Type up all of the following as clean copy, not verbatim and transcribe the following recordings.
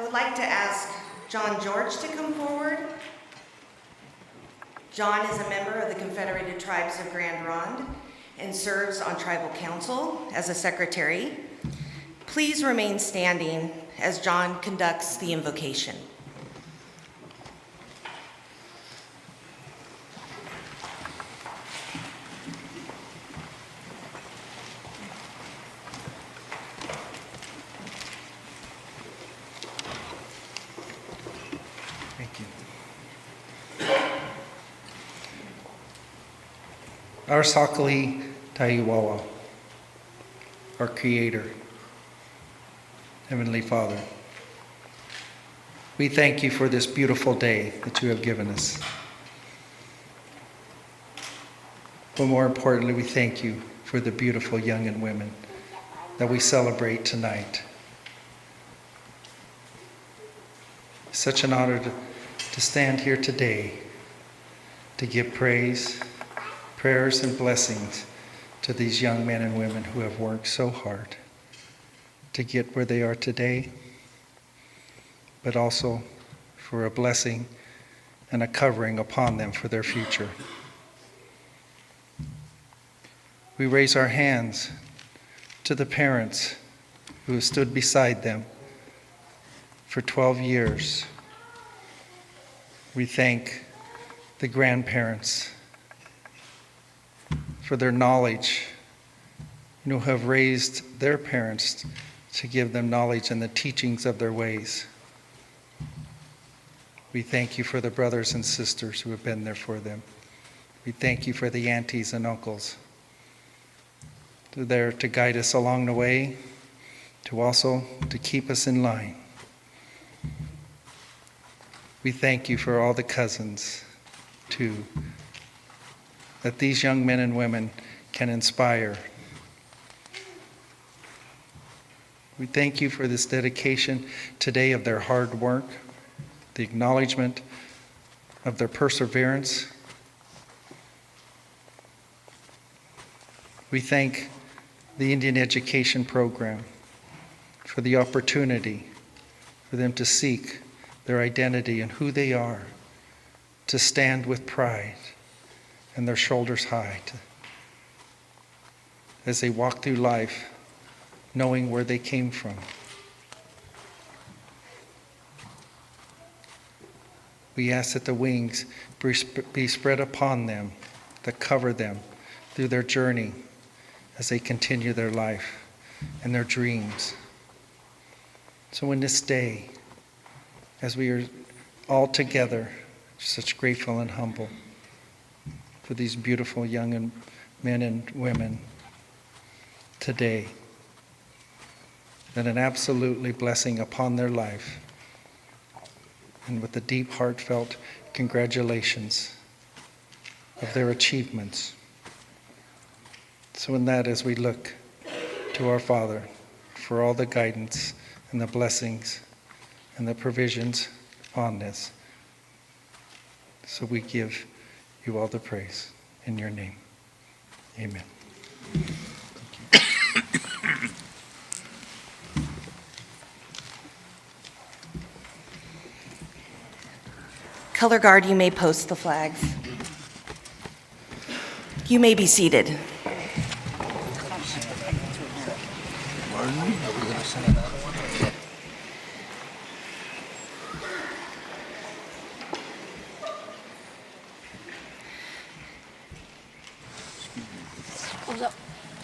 would like to ask John George to come forward. John is a member of the Confederated Tribes of Grand Ronde and serves on tribal council as a secretary. Please remain standing as John conducts the invocation. Thank you. Our Sakali Taiwawa, our Creator, Heavenly Father, we thank you for this beautiful day that you have given us. But more importantly, we thank you for the beautiful young and women that we celebrate tonight. Such an honor to stand here today to give praise, prayers, and blessings to these young men and women who have worked so hard to get where they are today, but also for a blessing and a covering upon them for their future. We raise our hands to the parents who have stood beside them for 12 years. We thank the grandparents for their knowledge, who have raised their parents to give them knowledge and the teachings of their ways. We thank you for the brothers and sisters who have been there for them. We thank you for the aunties and uncles who are there to guide us along the way, to also to keep us in line. We thank you for all the cousins, too, that these young men and women can inspire. We thank you for this dedication today of their hard work, the acknowledgement of their perseverance. We thank the Indian Education Program for the opportunity for them to seek their identity and who they are, to stand with pride and their shoulders high as they walk through life knowing where they came from. We ask that the wings be spread upon them, that cover them through their journey as they continue their life and their dreams. So in this day, as we are all together, such grateful and humble for these beautiful young men and women today, that an absolutely blessing upon their life, and with a deep heartfelt congratulations of their achievements. So in that, as we look to our Father for all the guidance and the blessings and the provisions on this, so we give you all the praise in your name. Amen. Color Guard, you may post the flags. You may be seated.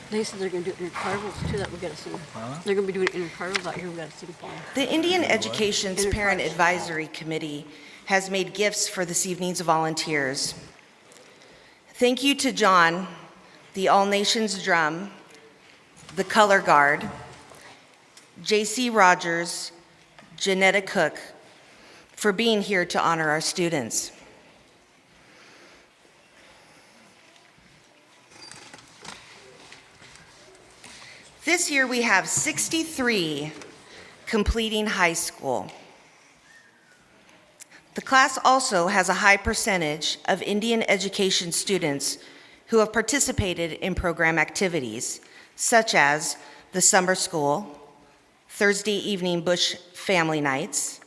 They said they're going to do intercarvals too, that we got to sing. They're going to be doing intercarvals out here, we got to sing for them. The Indian Education's Parent Advisory Committee has made gifts for this evening's volunteers. Thank you to John, the All Nations Drum, the Color Guard, J.C. Rogers, Janetta Cook, for being here to honor our students. This year we have 63 completing high school. The class also has a high percentage of Indian education students who have participated in program activities, such as the summer school, Thursday evening Bush Family Nights,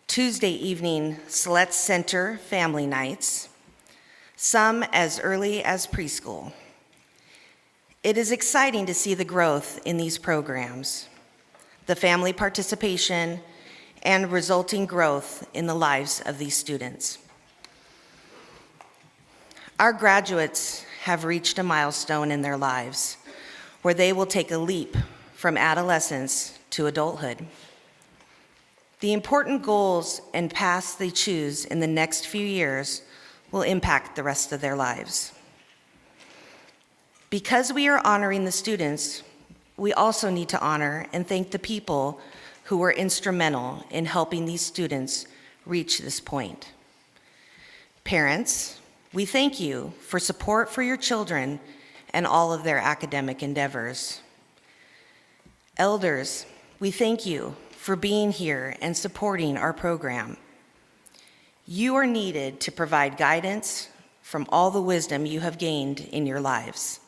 Tuesday evening Slets Center Family Nights, some as early as preschool. It is exciting to see the growth in these programs, the family participation, and resulting growth in the lives of these students. Our graduates have reached a milestone in their lives where they will take a leap from adolescence to adulthood. The important goals and paths they choose in the next few years will impact the rest of their lives. Because we are honoring the students, we also need to honor and thank the people who were instrumental in helping these students reach this point. Parents, we thank you for support for your children and all of their academic endeavors. Elders, we thank you for being here and supporting our program. You are needed to provide guidance from all the wisdom you have gained in your lives.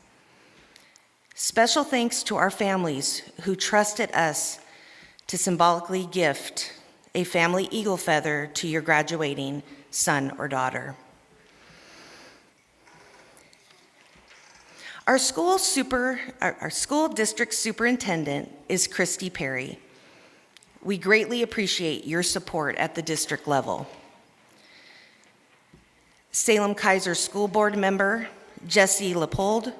Special thanks to our families who trusted us to symbolically gift a family eagle feather to your graduating son or daughter. Our school district superintendent is Christy Perry. We greatly appreciate your support at the district level. Salem-Keizer School Board member Jesse Leopold,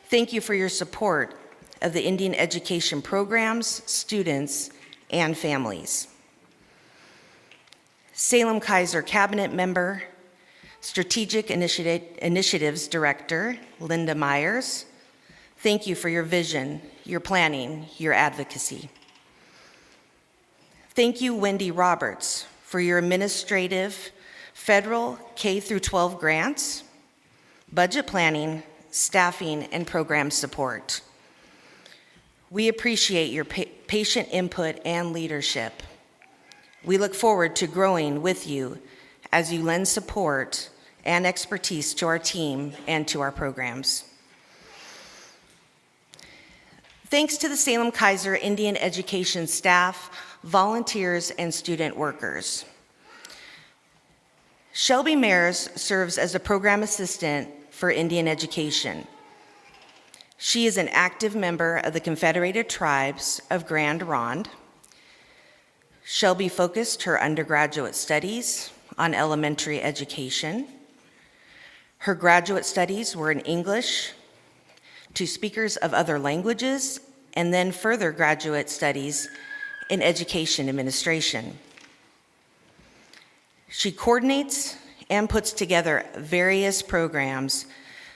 thank you for your support of the Indian education programs, students, and families. Salem-Keizer Cabinet member, Strategic Initiatives Director Linda Myers, thank you for your vision, your planning, your advocacy. Thank you, Wendy Roberts, for your administrative, federal K-12 grants, budget planning, staffing, and program support. We appreciate your patient input and leadership. We look forward to growing with you as you lend support and expertise to our team and to our programs. Thanks to the Salem-Keizer Indian education staff, volunteers, and student workers. Shelby Mayers serves as a program assistant for Indian education. She is an active member of the Confederated Tribes of Grand Ronde. Shelby focused her undergraduate studies on elementary education. Her graduate studies were in English to speakers of other languages, and then further graduate studies in education administration. She coordinates and puts together various programs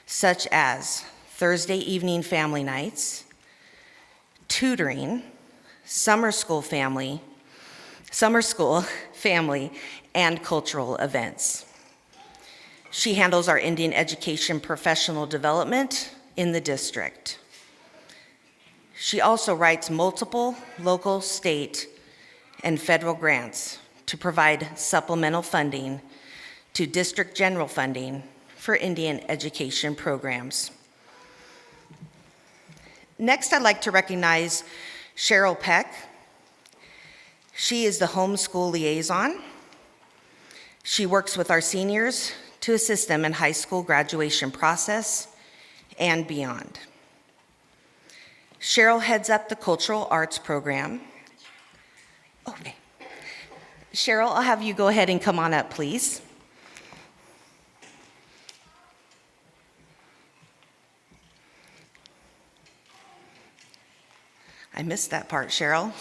such as Thursday evening family nights, tutoring, summer school family, and cultural events. She handles our Indian education professional development in the district. She also writes multiple local, state, and federal grants to provide supplemental funding to district general funding for Indian education programs. Next, I'd like to recognize Cheryl Peck. She is the homeschool liaison. She works with our seniors to assist them in high school graduation process and beyond. Cheryl heads up the cultural arts program. Okay. Cheryl, I'll have you go ahead and come on up, please. I missed that part, Cheryl.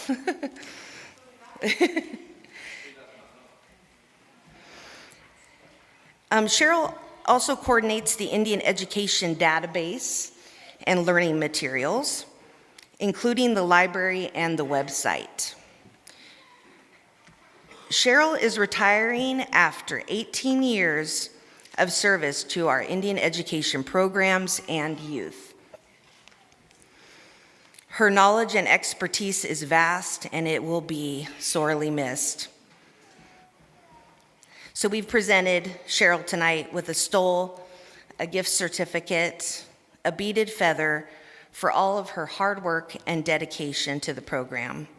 Cheryl also coordinates the Indian education database and learning materials, including the library and the website. Cheryl is retiring after 18 years of service to our Indian education programs and youth. Her knowledge and expertise is vast, and it will be sorely missed. So we've presented Cheryl tonight with a stole, a gift certificate, a beaded feather for all of her hard work and dedication to the program.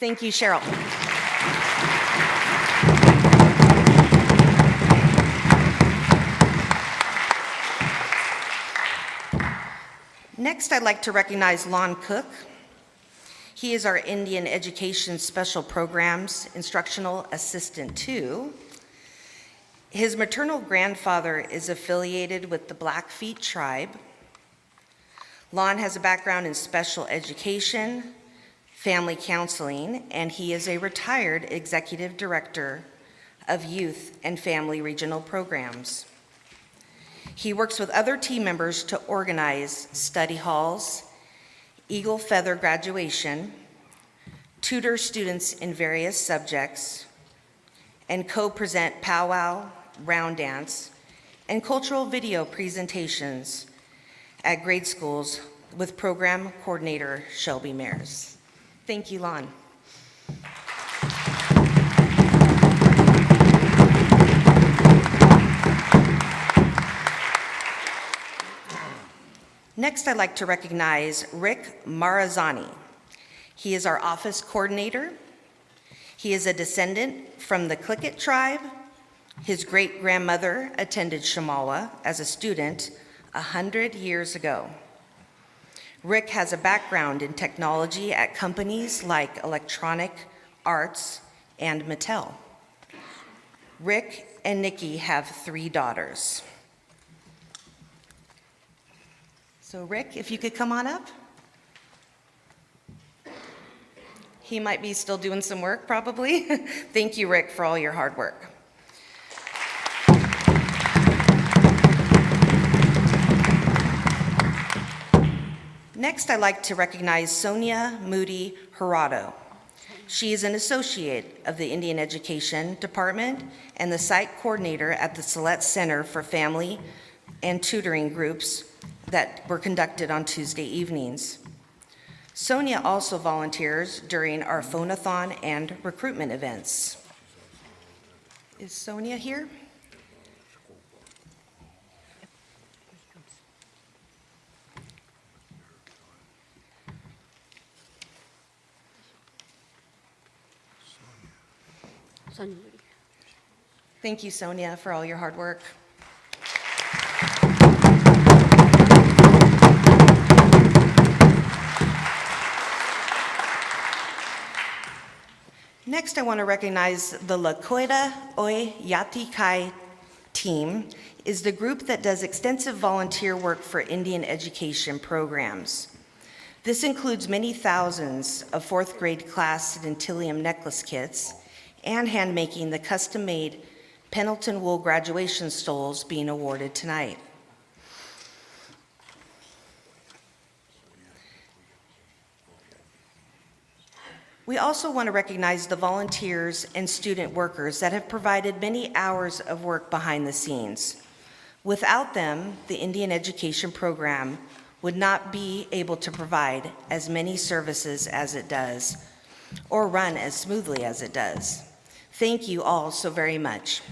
Thank you, Cheryl. Next, I'd like to recognize Lon Cook. He is our Indian Education Special Programs Instructional Assistant 2. His maternal grandfather is affiliated with the Blackfeet tribe. Lon has a background in special education, family counseling, and he is a retired executive director of youth and family regional programs. He works with other team members to organize study halls, Eagle Feather graduation, tutor students in various subjects, and co-present powwow, round dance, and cultural video presentations at grade schools with program coordinator Shelby Mears. Thank you, Lon. Next, I'd like to recognize Rick Marazani. He is our office coordinator. He is a descendant from the Clickett tribe. His great-grandmother attended Shamawa as a student 100 years ago. Rick has a background in technology at companies like Electronic Arts and Mattel. Rick and Nikki have 3 daughters. So Rick, if you could come on up. He might be still doing some work, probably. Thank you, Rick, for all your hard work. Next, I'd like to recognize Sonia Moody Hirado. She is an associate of the Indian Education Department and the site coordinator at the Select Center for Family and Tutoring Groups that were conducted on Tuesday evenings. Sonia also volunteers during our phone-a-thon and recruitment events. Is Sonia here? Sonia. Thank you, Sonia, for all your hard work. Next, I want to recognize the Lakota Oi Yati Kai team is the group that does extensive volunteer work for Indian education programs. This includes many thousands of 4th grade class Dentillium necklace kits and hand-making the custom-made Pendleton wool graduation stoles being awarded tonight. We also want to recognize the volunteers and student workers that have provided many hours of work behind the scenes. Without them, the Indian Education Program would not be able to provide as many services as it does or run as smoothly as it does. Thank you all so very much.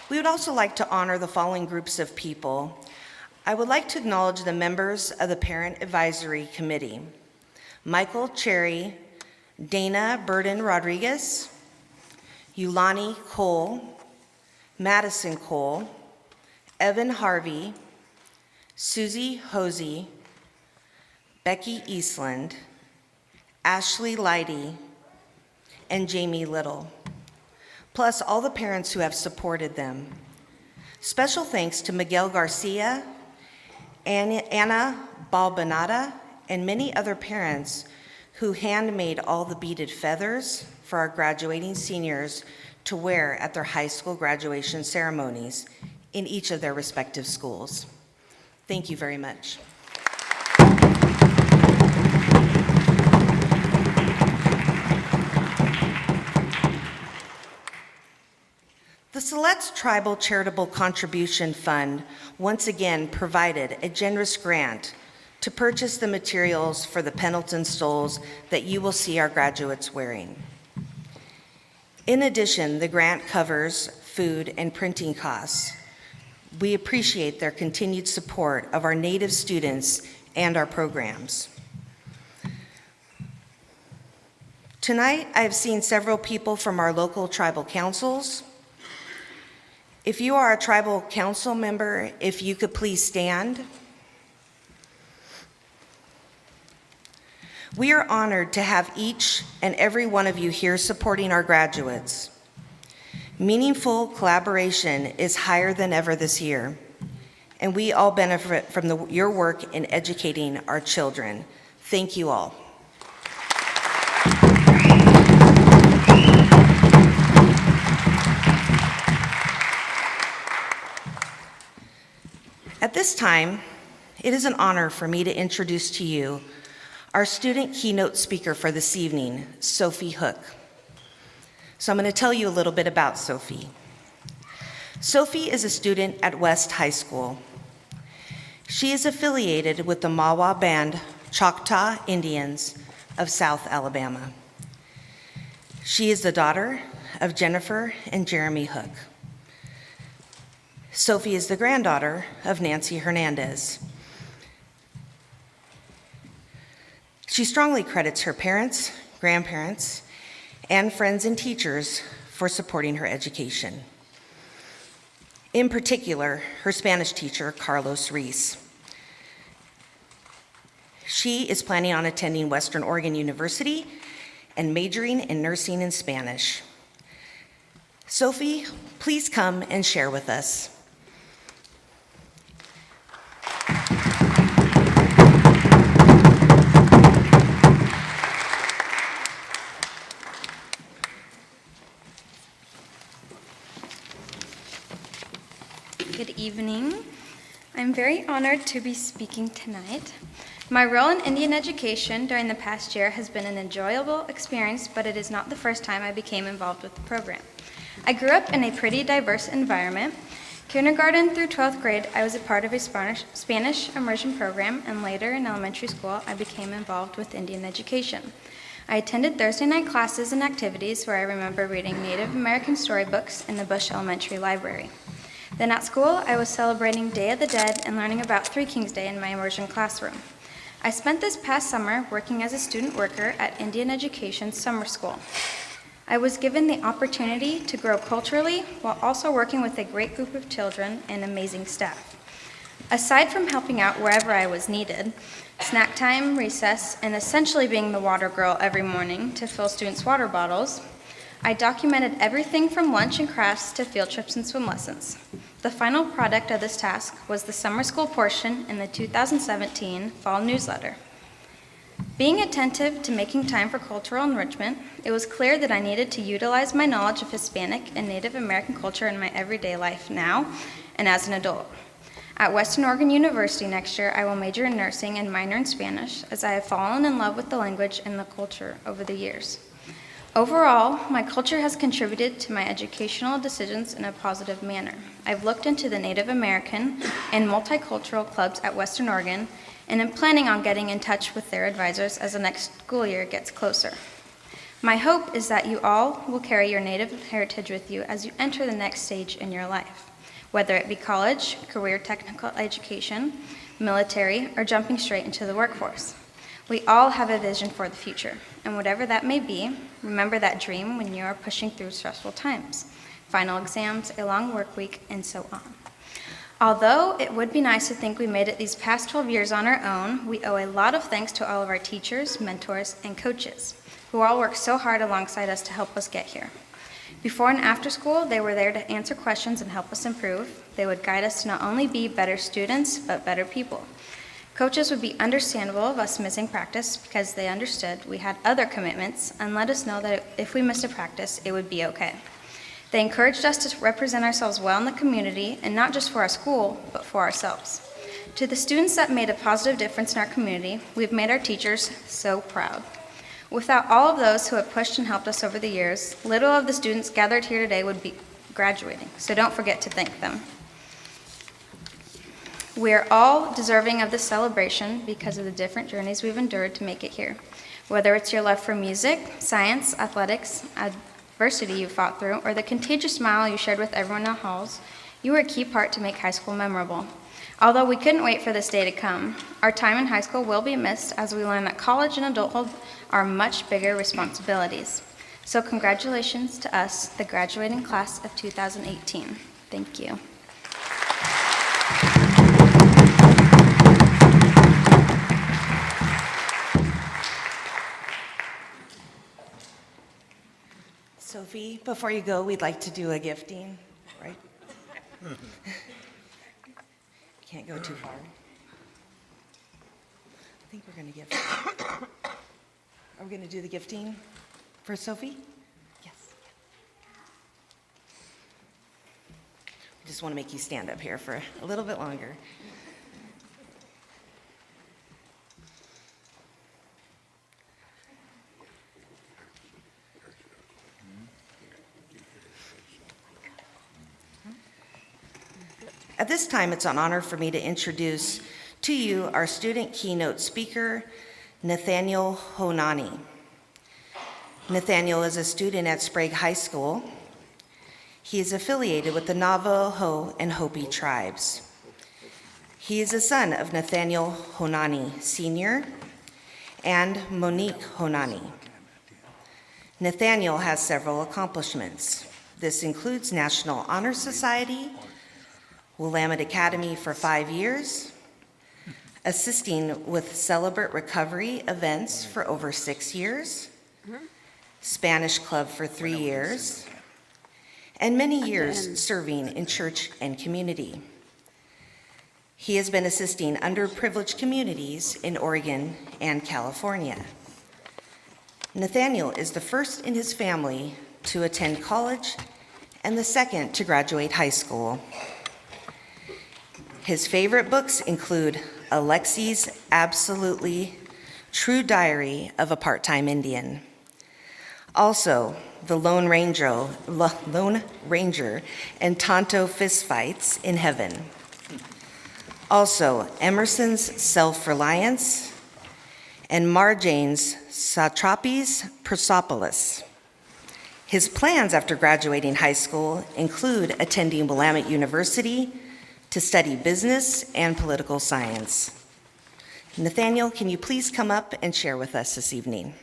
We would also like to honor the following groups of people. I would like to acknowledge the members of the Parent Advisory Committee: Michael Cherry, Dana Burden Rodriguez, Yulani Cole, Madison Cole, Evan Harvey, Susie Hosey, Becky Eastland, Ashley Leidy, and Jamie Little, plus all the parents who have supported them. Special thanks to Miguel Garcia, Anna Balbanata, and many other parents who handmade all the beaded feathers for our graduating seniors to wear at their high school graduation ceremonies in each of their respective schools. Thank you very much. The Silet's Tribal Charitable Contribution Fund once again provided a generous grant to purchase the materials for the Pendleton stoles that you will see our graduates wearing. In addition, the grant covers food and printing costs. We appreciate their continued support of our Native students and our programs. Tonight, I have seen several people from our local tribal councils. If you are a tribal council member, if you could please stand. We are honored to have each and every one of you here supporting our graduates. Meaningful collaboration is higher than ever this year, and we all benefit from your work in educating our children. Thank you all. At this time, it is an honor for me to introduce to you our student keynote speaker for this evening, Sophie Hook. So I'm going to tell you a little bit about Sophie. Sophie is a student at West High School. She is affiliated with the Mawa Band Choctaw Indians of South Alabama. She is the daughter of Jennifer and Jeremy Hook. Sophie is the granddaughter of Nancy Hernandez. She strongly credits her parents, grandparents, and friends and teachers for supporting her education. In particular, her Spanish teacher, Carlos Reese. She is planning on attending Western Oregon University and majoring in nursing and Spanish. Sophie, please come and share with us. Good evening. I'm very honored to be speaking tonight. My role in Indian education during the past year has been an enjoyable experience, but it is not the first time I became involved with the program. I grew up in a pretty diverse environment. Kindergarten through 12th grade, I was a part of a Spanish immersion program, and later in elementary school, I became involved with Indian education. I attended Thursday night classes and activities where I remember reading Native American storybooks in the Bush Elementary Library. Then at school, I was celebrating Day of the Dead and learning about Three Kings Day in my immersion classroom. I spent this past summer working as a student worker at Indian Education Summer School. I was given the opportunity to grow culturally while also working with a great group of children and amazing staff. Aside from helping out wherever I was needed, snack time, recess, and essentially being the water girl every morning to fill students' water bottles, I documented everything from lunch and crafts to field trips and swim lessons. The final product of this task was the summer school portion in the 2017 fall newsletter. Being attentive to making time for cultural enrichment, it was clear that I needed to utilize my knowledge of Hispanic and Native American culture in my everyday life now and as an adult. At Western Oregon University next year, I will major in nursing and minor in Spanish, as I have fallen in love with the language and the culture over the years. Overall, my culture has contributed to my educational decisions in a positive manner. I've looked into the Native American and multicultural clubs at Western Oregon and am planning on getting in touch with their advisors as the next school year gets closer. My hope is that you all will carry your Native heritage with you as you enter the next stage in your life, whether it be college, career technical education, military, or jumping straight into the workforce. We all have a vision for the future, and whatever that may be, remember that dream when you are pushing through stressful times, final exams, a long work week, and so on. Although it would be nice to think we made it these past 12 years on our own, we owe a lot of thanks to all of our teachers, mentors, and coaches, who all worked so hard alongside us to help us get here. Before and after school, they were there to answer questions and help us improve. They would guide us to not only be better students, but better people. Coaches would be understandable of us missing practice because they understood we had other commitments and let us know that if we missed a practice, it would be okay. They encouraged us to represent ourselves well in the community, and not just for our school, but for ourselves. To the students that made a positive difference in our community, we've made our teachers so proud. Without all of those who have pushed and helped us over the years, little of the students gathered here today would be graduating, so don't forget to thank them. We are all deserving of this celebration because of the different journeys we've endured to make it here. Whether it's your love for music, science, athletics, adversity you fought through, or the contagious smile you shared with everyone in the halls, you were a key part to make high school memorable. Although we couldn't wait for this day to come, our time in high school will be missed as we learn that college and adulthood are much bigger responsibilities. So congratulations to us, the graduating class of 2018. Thank you. Sophie, before you go, we'd like to do a gifting, right? Can't go too far. I think we're going to gift. Are we going to do the gifting for Sophie? Yes. I just want to make you stand up here for a little bit longer. At this time, it's an honor for me to introduce to you our student keynote speaker, Nathaniel Honani. Nathaniel is a student at Sprague High School. He is affiliated with the Navajo and Hopi tribes. He is a son of Nathaniel Honani Sr. and Monique Honani. Nathaniel has several accomplishments. This includes National Honor Society, Willamette Academy for 5 years, assisting with Celebrate Recovery events for over 6 years, Spanish Club for 3 years, and many years serving in church and community. He has been assisting underprivileged communities in Oregon and California. Nathaniel is the first in his family to attend college and the second to graduate high school. His favorite books include Alexi's Absolutely True Diary of a Part-Time Indian. Also, The Lone Ranger and Tonto Fistfights in Heaven. Also, Emerson's Self-Reliance and Marjane's Satrapi's Persepolis. His plans after graduating high school include attending Willamette University to study business and political science. Nathaniel, can you please come up and share with us this evening?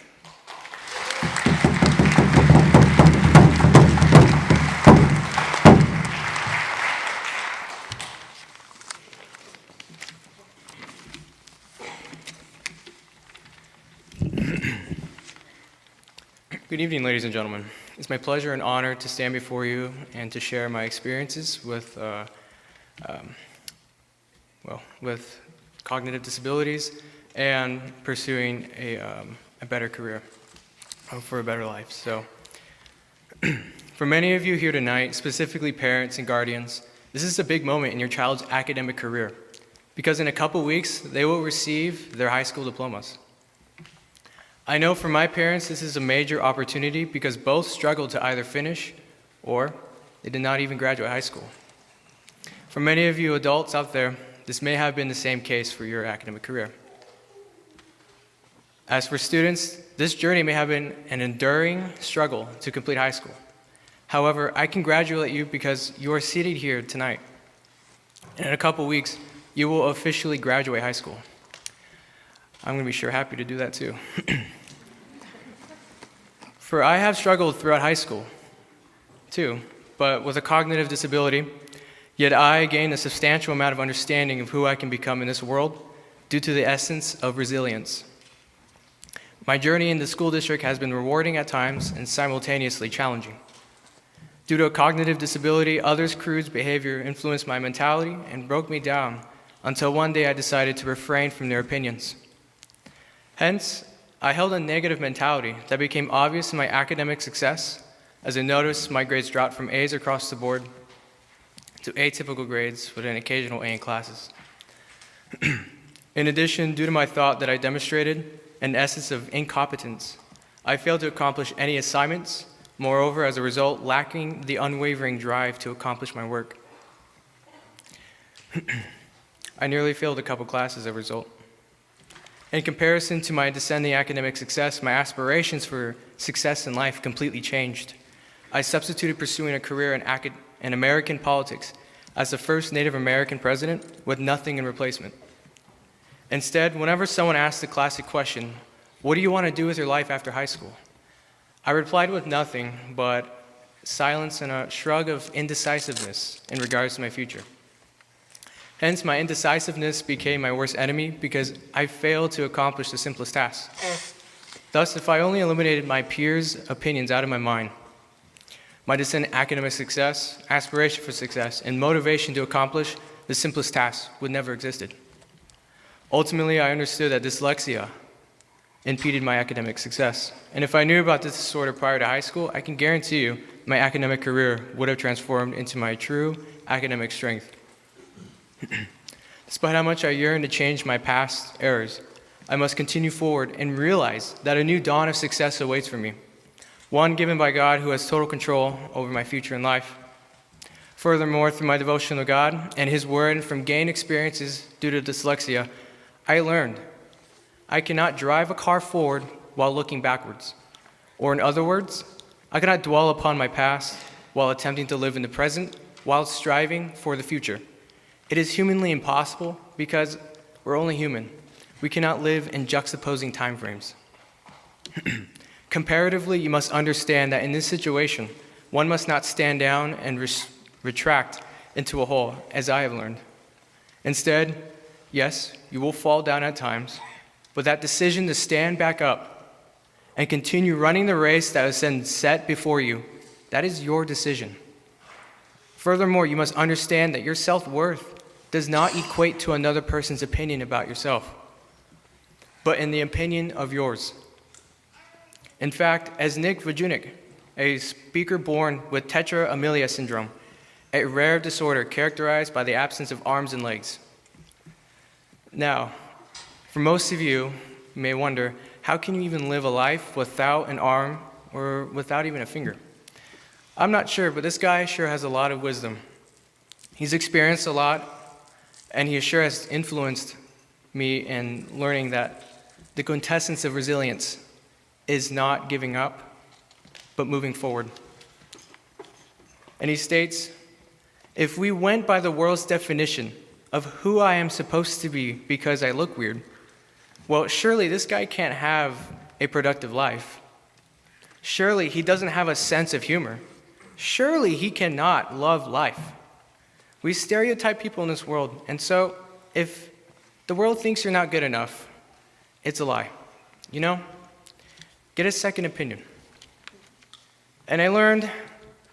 Good evening, ladies and gentlemen. It's my pleasure and honor to stand before you and to share my experiences with cognitive disabilities and pursuing a better career for a better life. So, for many of you here tonight, specifically parents and guardians, this is a big moment in your child's academic career because in a couple weeks, they will receive their high school diplomas. I know for my parents, this is a major opportunity because both struggled to either finish or they did not even graduate high school. For many of you adults out there, this may have been the same case for your academic career. As for students, this journey may have been an enduring struggle to complete high school. However, I congratulate you because you are seated here tonight. And in a couple weeks, you will officially graduate high school. I'm going to be sure happy to do that too. For I have struggled throughout high school too, but with a cognitive disability, yet I gained a substantial amount of understanding of who I can become in this world due to the essence of resilience. My journey in the school district has been rewarding at times and simultaneously challenging. Due to a cognitive disability, others' crude behavior influenced my mentality and broke me down until one day I decided to refrain from their opinions. Hence, I held a negative mentality that became obvious in my academic success as I noticed my grades dropped from A's across the board to atypical grades with an occasional A in classes. In addition, due to my thought that I demonstrated an essence of incompetence, I failed to accomplish any assignments, moreover, as a result, lacking the unwavering drive to accomplish my work. I nearly failed a couple classes as a result. In comparison to my descending academic success, my aspirations for success in life completely changed. I substituted pursuing a career in American politics as the first Native American president with nothing in replacement. Instead, whenever someone asked the classic question, "What do you want to do with your life after high school?" I replied with nothing but silence and a shrug of indecisiveness in regards to my future. Hence, my indecisiveness became my worst enemy because I failed to accomplish the simplest tasks. Thus, if I only eliminated my peers' opinions out of my mind, my descent in academic success, aspiration for success, and motivation to accomplish the simplest tasks would never existed. Ultimately, I understood that dyslexia impeded my academic success. And if I knew about this disorder prior to high school, I can guarantee you my academic career would have transformed into my true academic strength. Despite how much I yearn to change my past errors, I must continue forward and realize that a new dawn of success awaits for me, one given by God who has total control over my future in life. Furthermore, through my devotion to God and His Word and from gained experiences due to dyslexia, I learned I cannot drive a car forward while looking backwards. Or in other words, I cannot dwell upon my past while attempting to live in the present while striving for the future. It is humanly impossible because we're only human. We cannot live in juxtaposing time frames. Comparatively, you must understand that in this situation, one must not stand down and retract into a hole, as I have learned. Instead, yes, you will fall down at times, but that decision to stand back up and continue running the race that has been set before you, that is your decision. Furthermore, you must understand that your self-worth does not equate to another person's opinion about yourself, but in the opinion of yours. In fact, as Nick Vujunic, a speaker born with tetra amelia syndrome, a rare disorder characterized by the absence of arms and legs. Now, for most of you, you may wonder, how can you even live a life without an arm or without even a finger? I'm not sure, but this guy sure has a lot of wisdom. He's experienced a lot, and he sure has influenced me in learning that the quintessence of resilience is not giving up, but moving forward. And he states, if we went by the world's definition of who I am supposed to be because I look weird, well, surely this guy can't have a productive life. Surely he doesn't have a sense of humor. Surely he cannot love life. We stereotype people in this world, and so if the world thinks you're not good enough, it's a lie. You know? Get a second opinion. And I learned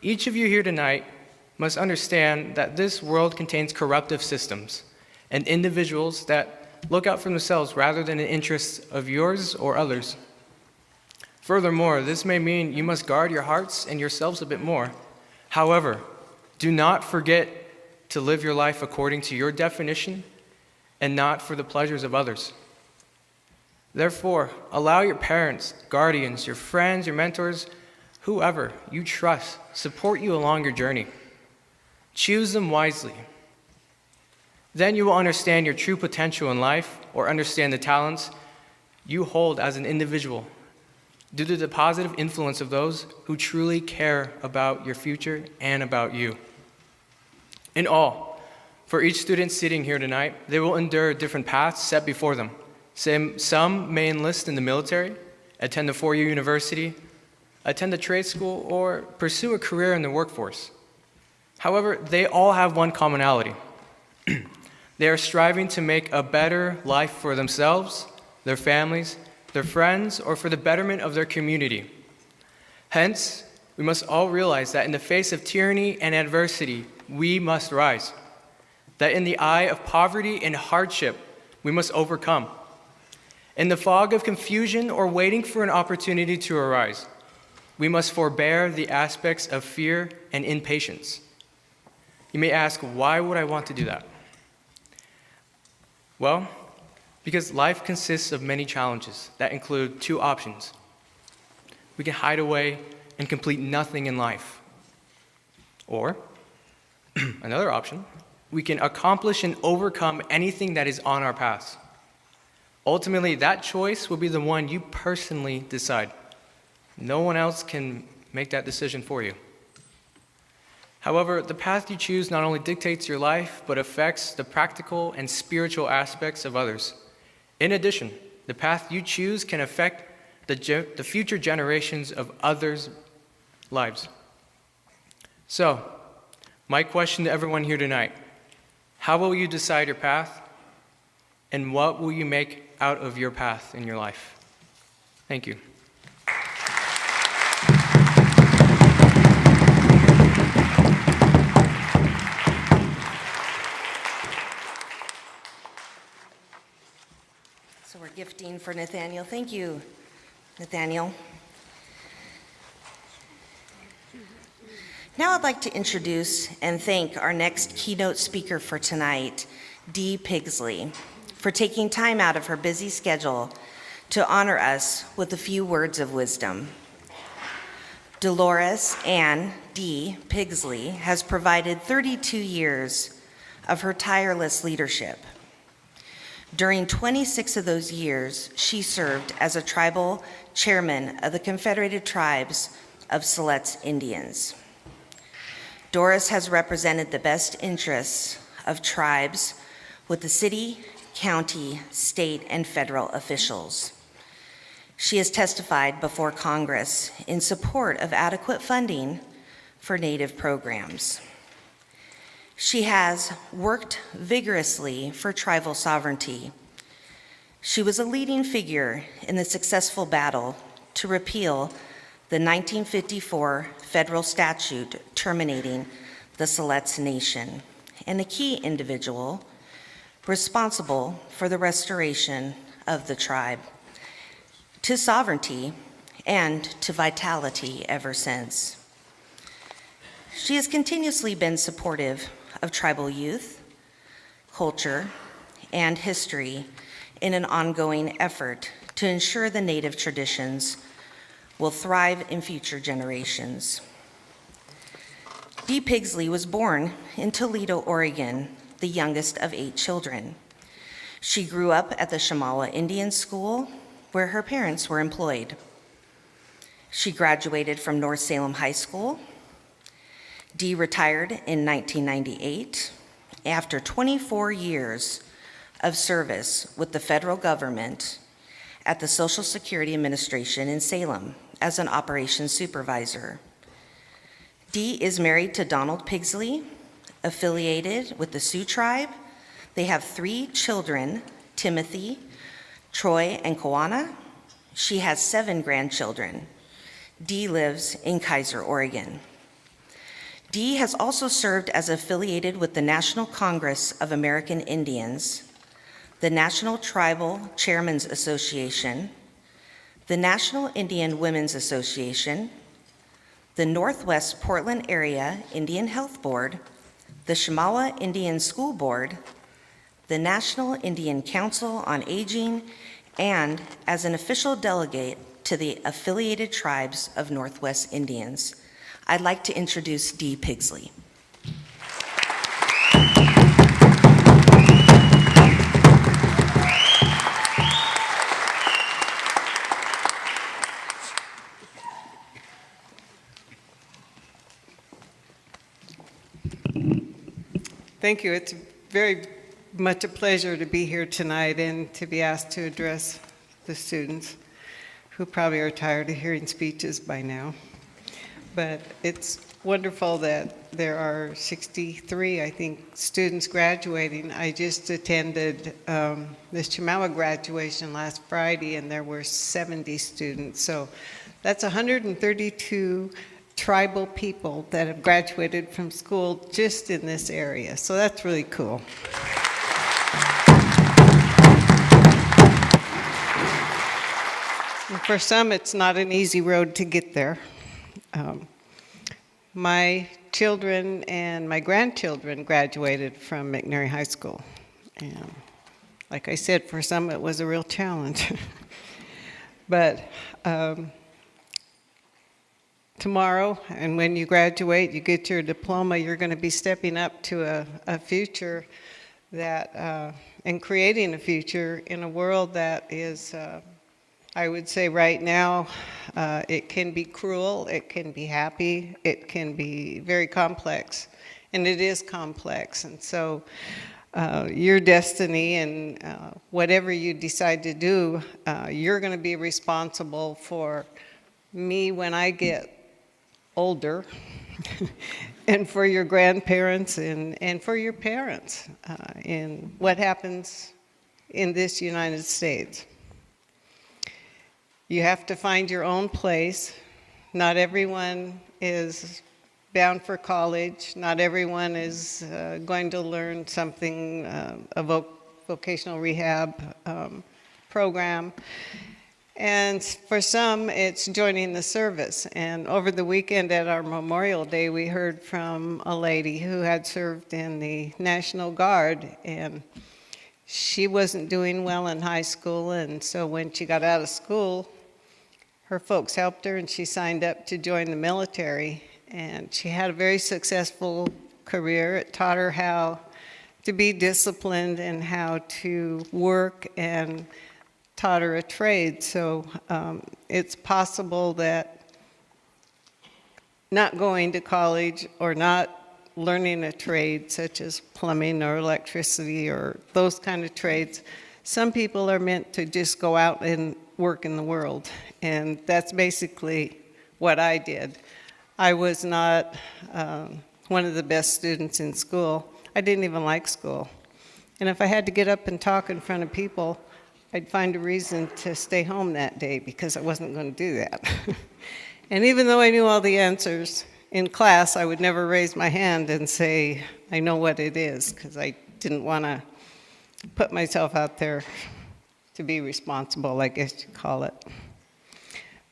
each of you here tonight must understand that this world contains corruptive systems and individuals that look out for themselves rather than the interests of yours or others. Furthermore, this may mean you must guard your hearts and yourselves a bit more. However, do not forget to live your life according to your definition and not for the pleasures of others. Therefore, allow your parents, guardians, your friends, your mentors, whoever you trust, support you along your journey. Choose them wisely. Then you will understand your true potential in life or understand the talents you hold as an individual due to the positive influence of those who truly care about your future and about you. In all, for each student sitting here tonight, they will endure different paths set before them. Some may enlist in the military, attend a four-year university, attend a trade school, or pursue a career in the workforce. However, they all have one commonality. They are striving to make a better life for themselves, their families, their friends, or for the betterment of their community. Hence, we must all realize that in the face of tyranny and adversity, we must rise. That in the eye of poverty and hardship, we must overcome. In the fog of confusion or waiting for an opportunity to arise, we must forbear the aspects of fear and impatience. You may ask, why would I want to do that? Well, because life consists of many challenges that include two options. We can hide away and complete nothing in life. Or, another option, we can accomplish and overcome anything that is on our path. Ultimately, that choice will be the one you personally decide. No one else can make that decision for you. However, the path you choose not only dictates your life, but affects the practical and spiritual aspects of others. In addition, the path you choose can affect the future generations of others' lives. So, my question to everyone here tonight: how will you decide your path, and what will you make out of your path in your life? Thank you. So we're gifting for Nathaniel. Thank you, Nathaniel. Now I'd like to introduce and thank our next keynote speaker for tonight, Dee Pigsley, for taking time out of her busy schedule to honor us with a few words of wisdom. Dolores Ann Dee Pigsley has provided 32 years of her tireless leadership. During 26 of those years, she served as a tribal chairman of the Confederated Tribes of Siletz Indians. Doris has represented the best interests of tribes with the city, county, state, and federal officials. She has testified before Congress in support of adequate funding for Native programs. She has worked vigorously for tribal sovereignty. She was a leading figure in the successful battle to repeal the 1954 federal statute terminating the Siletz Nation, and a key individual responsible for the restoration of the tribe to sovereignty and to vitality ever since. She has continuously been supportive of tribal youth, culture, and history in an ongoing effort to ensure the Native traditions will thrive in future generations. Dee Pigsley was born in Toledo, Oregon, the youngest of 8 children. She grew up at the Chemawa Indian School, where her parents were employed. She graduated from North Salem High School. Dee retired in 1998 after 24 years of service with the federal government at the Social Security Administration in Salem as an operations supervisor. Dee is married to Donald Pigsley, affiliated with the Sioux tribe. They have 3 children, Timothy, Troy, and Kawana. She has 7 grandchildren. Dee lives in Kaiser, Oregon. Dee has also served as affiliated with the National Congress of American Indians, the National Tribal Chairmen's Association, the National Indian Women's Association, the Northwest Portland Area Indian Health Board, the Chemawa Indian School Board, the National Indian Council on Aging, and as an official delegate to the Affiliated Tribes of Northwest Indians. I'd like to introduce Dee Pigsley. Thank you. It's very much a pleasure to be here tonight and to be asked to address the students who probably are tired of hearing speeches by now. But it's wonderful that there are 63, I think, students graduating. I just attended this Chemawa graduation last Friday, and there were 70 students. So that's 132 tribal people that have graduated from school just in this area. So that's really cool. And for some, it's not an easy road to get there. My children and my grandchildren graduated from McNary High School. And like I said, for some, it was a real challenge. But tomorrow, and when you graduate, you get your diploma, you're going to be stepping up to a future that, and creating a future in a world that is I would say right now, it can be cruel, it can be happy, it can be very complex, and it is complex. And so your destiny and whatever you decide to do, you're going to be responsible for me when I get older, and for your grandparents and for your parents in what happens in this United States. You have to find your own place. Not everyone is bound for college. Not everyone is going to learn something, a vocational rehab program. And for some, it's joining the service. And over the weekend at our Memorial Day, we heard from a lady who had served in the National Guard, and she wasn't doing well in high school, and so when she got out of school, her folks helped her and she signed up to join the military, and she had a very successful career. It taught her how to be disciplined and how to work, and taught her a trade. So it's possible that not going to college or not learning a trade such as plumbing or electricity or those kind of trades, some people are meant to just go out and work in the world. And that's basically what I did. I was not one of the best students in school. I didn't even like school. And if I had to get up and talk in front of people, I'd find a reason to stay home that day because I wasn't going to do that. And even though I knew all the answers in class, I would never raise my hand and say, I know what it is, because I didn't want to put myself out there to be responsible, I guess you call it.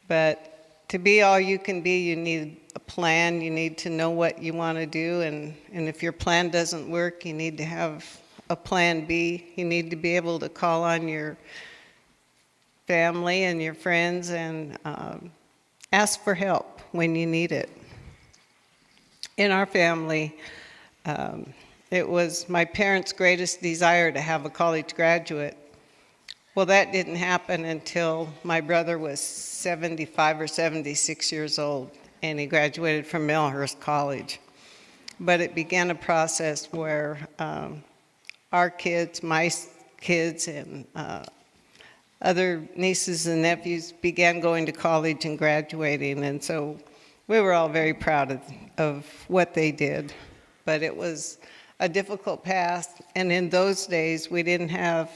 But to be all you can be, you need a plan. You need to know what you want to do. And if your plan doesn't work, you need to have a plan B. You need to be able to call on your family and your friends and ask for help when you need it. In our family, it was my parents' greatest desire to have a college graduate. Well, that didn't happen until my brother was 75 or 76 years old, and he graduated from Millhurst College. But it began a process where our kids, my kids, and other nieces and nephews began going to college and graduating, and so we were all very proud of what they did. But it was a difficult path, and in those days we didn't have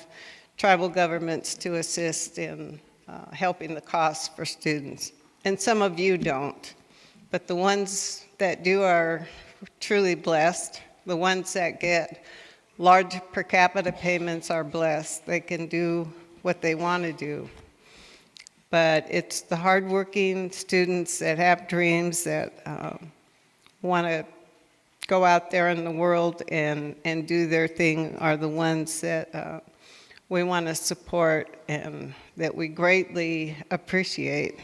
tribal governments to assist in helping the costs for students. And some of you don't, but the ones that do are truly blessed. The ones that get large per capita payments are blessed. They can do what they want to do. But it's the hardworking students that have dreams, that want to go out there in the world and do their thing, are the ones that we want to support and that we greatly appreciate.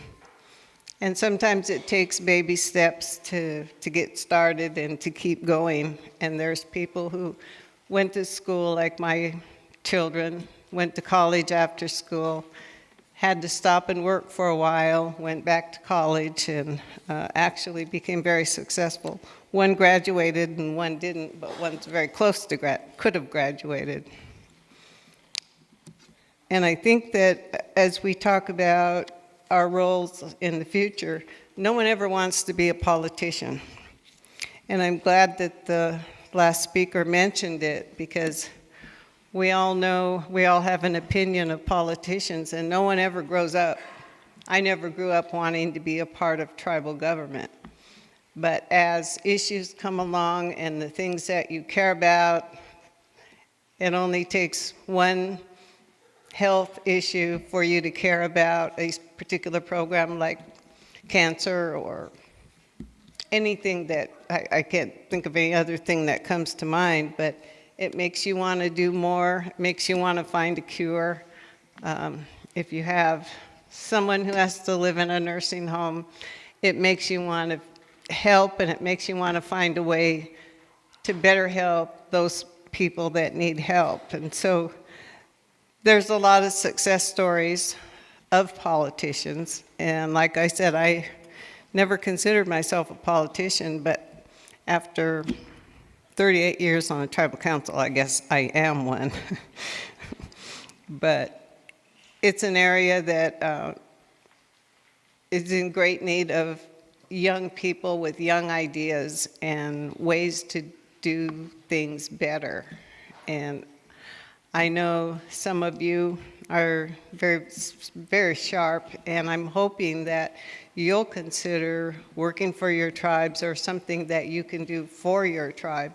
And sometimes it takes baby steps to get started and to keep going. And there's people who went to school, like my children, went to college after school, had to stop and work for a while, went back to college, and actually became very successful. One graduated and one didn't, but one's very close to could have graduated. And I think that as we talk about our roles in the future, no one ever wants to be a politician. And I'm glad that the last speaker mentioned it, because we all know, we all have an opinion of politicians, and no one ever grows up. I never grew up wanting to be a part of tribal government. But as issues come along and the things that you care about, it only takes one health issue for you to care about a particular program like cancer or anything that, I can't think of any other thing that comes to mind, but it makes you want to do more, it makes you want to find a cure. If you have someone who has to live in a nursing home, it makes you want to help, and it makes you want to find a way to better help those people that need help. And so there's a lot of success stories of politicians. And like I said, I never considered myself a politician, but after 38 years on a tribal council, I guess I am one. But it's an area that is in great need of young people with young ideas and ways to do things better. And I know some of you are very, very sharp, and I'm hoping that you'll consider working for your tribes or something that you can do for your tribe.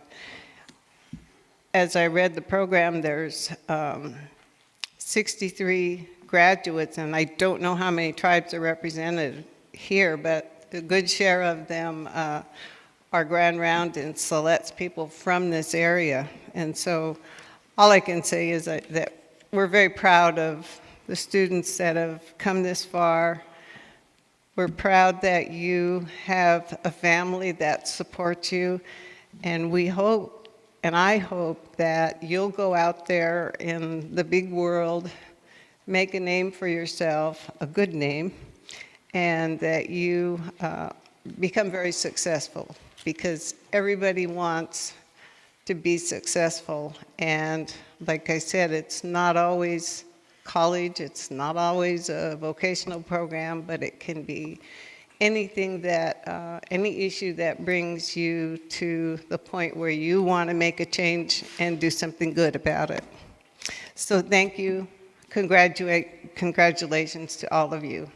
As I read the program, there's 63 graduates, and I don't know how many tribes are represented here, but a good share of them are Grand Round and Siletz people from this area. And so all I can say is that we're very proud of the students that have come this far. We're proud that you have a family that supports you, and we hope, and I hope, that you'll go out there in the big world, make a name for yourself, a good name, and that you become very successful, because everybody wants to be successful. And like I said, it's not always college, it's not always a vocational program, but it can be anything that, any issue that brings you to the point where you want to make a change and do something good about it. So thank you. Congratulations to all of you.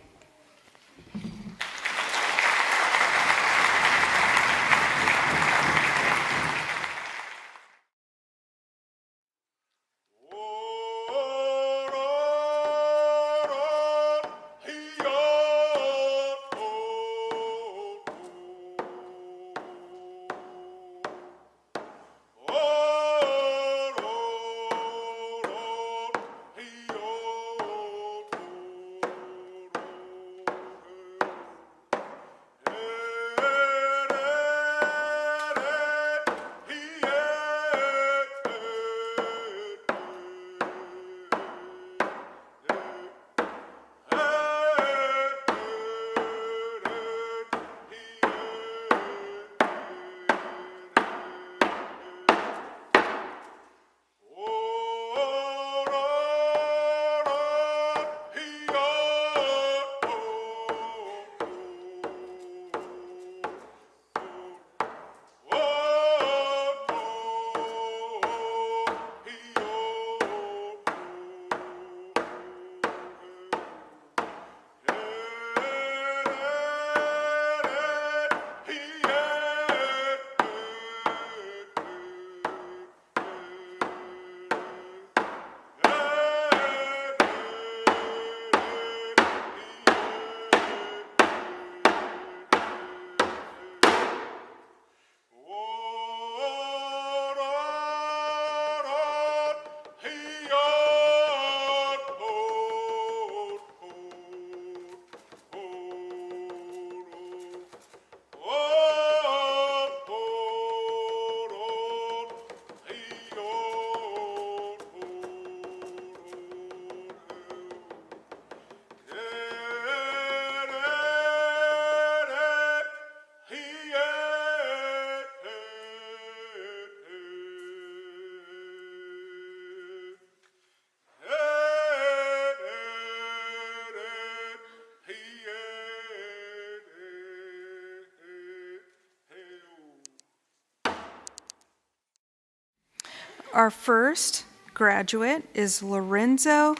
Our first graduate is Lorenzo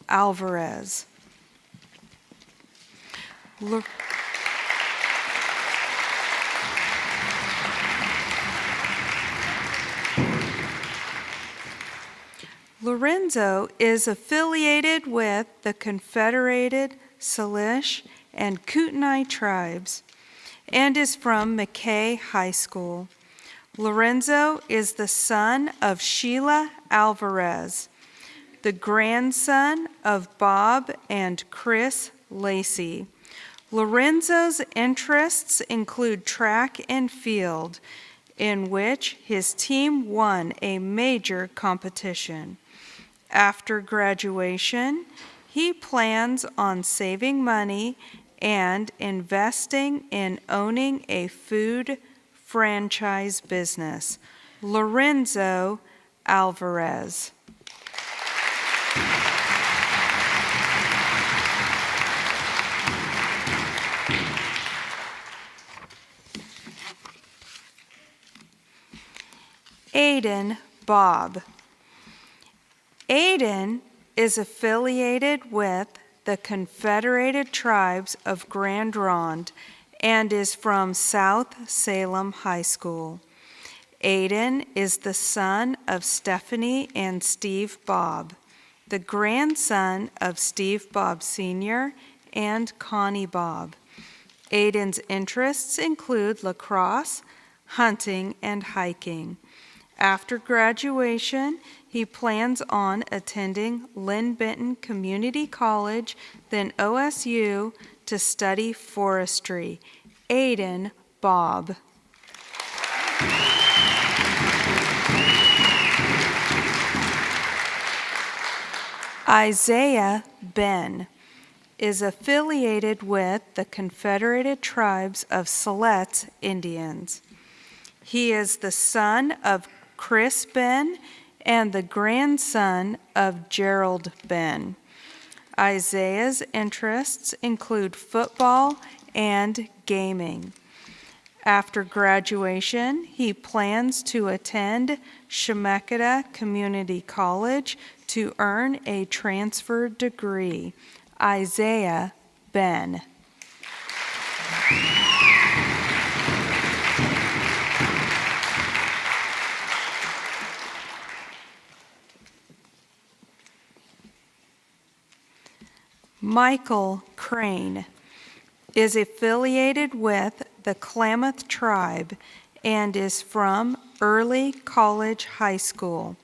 Alvarez. Lorenzo is affiliated with the Confederated Salish and Kootenai tribes and is from McKay High School. Lorenzo is the son of Sheila Alvarez, the grandson of Bob and Chris Lacey. Lorenzo's interests include track and field, in which his team won a major competition. After graduation, He plans on saving money and investing in owning a food franchise business. Lorenzo Alvarez. Aiden Bob. Aiden is affiliated with the Confederated Tribes of Grand Ronde and is from South Salem High School. Aiden is the son of Stephanie and Steve Bob, the grandson of Steve Bob Sr. and Connie Bob. Aiden's interests include lacrosse, hunting, and hiking. After graduation, he plans on attending Lynn Benton Community College, then OSU, to study forestry. Aiden Bob. Isaiah Ben is affiliated with the Confederated Tribes of Siletz Indians. He is the son of Chris Ben and the grandson of Gerald Ben. Isaiah's interests include football and gaming. After graduation, he plans to attend Chemeketa Community College to earn a transfer degree. Isaiah Ben. Michael Crane is affiliated with the Klamath Tribe and is from Early College High School.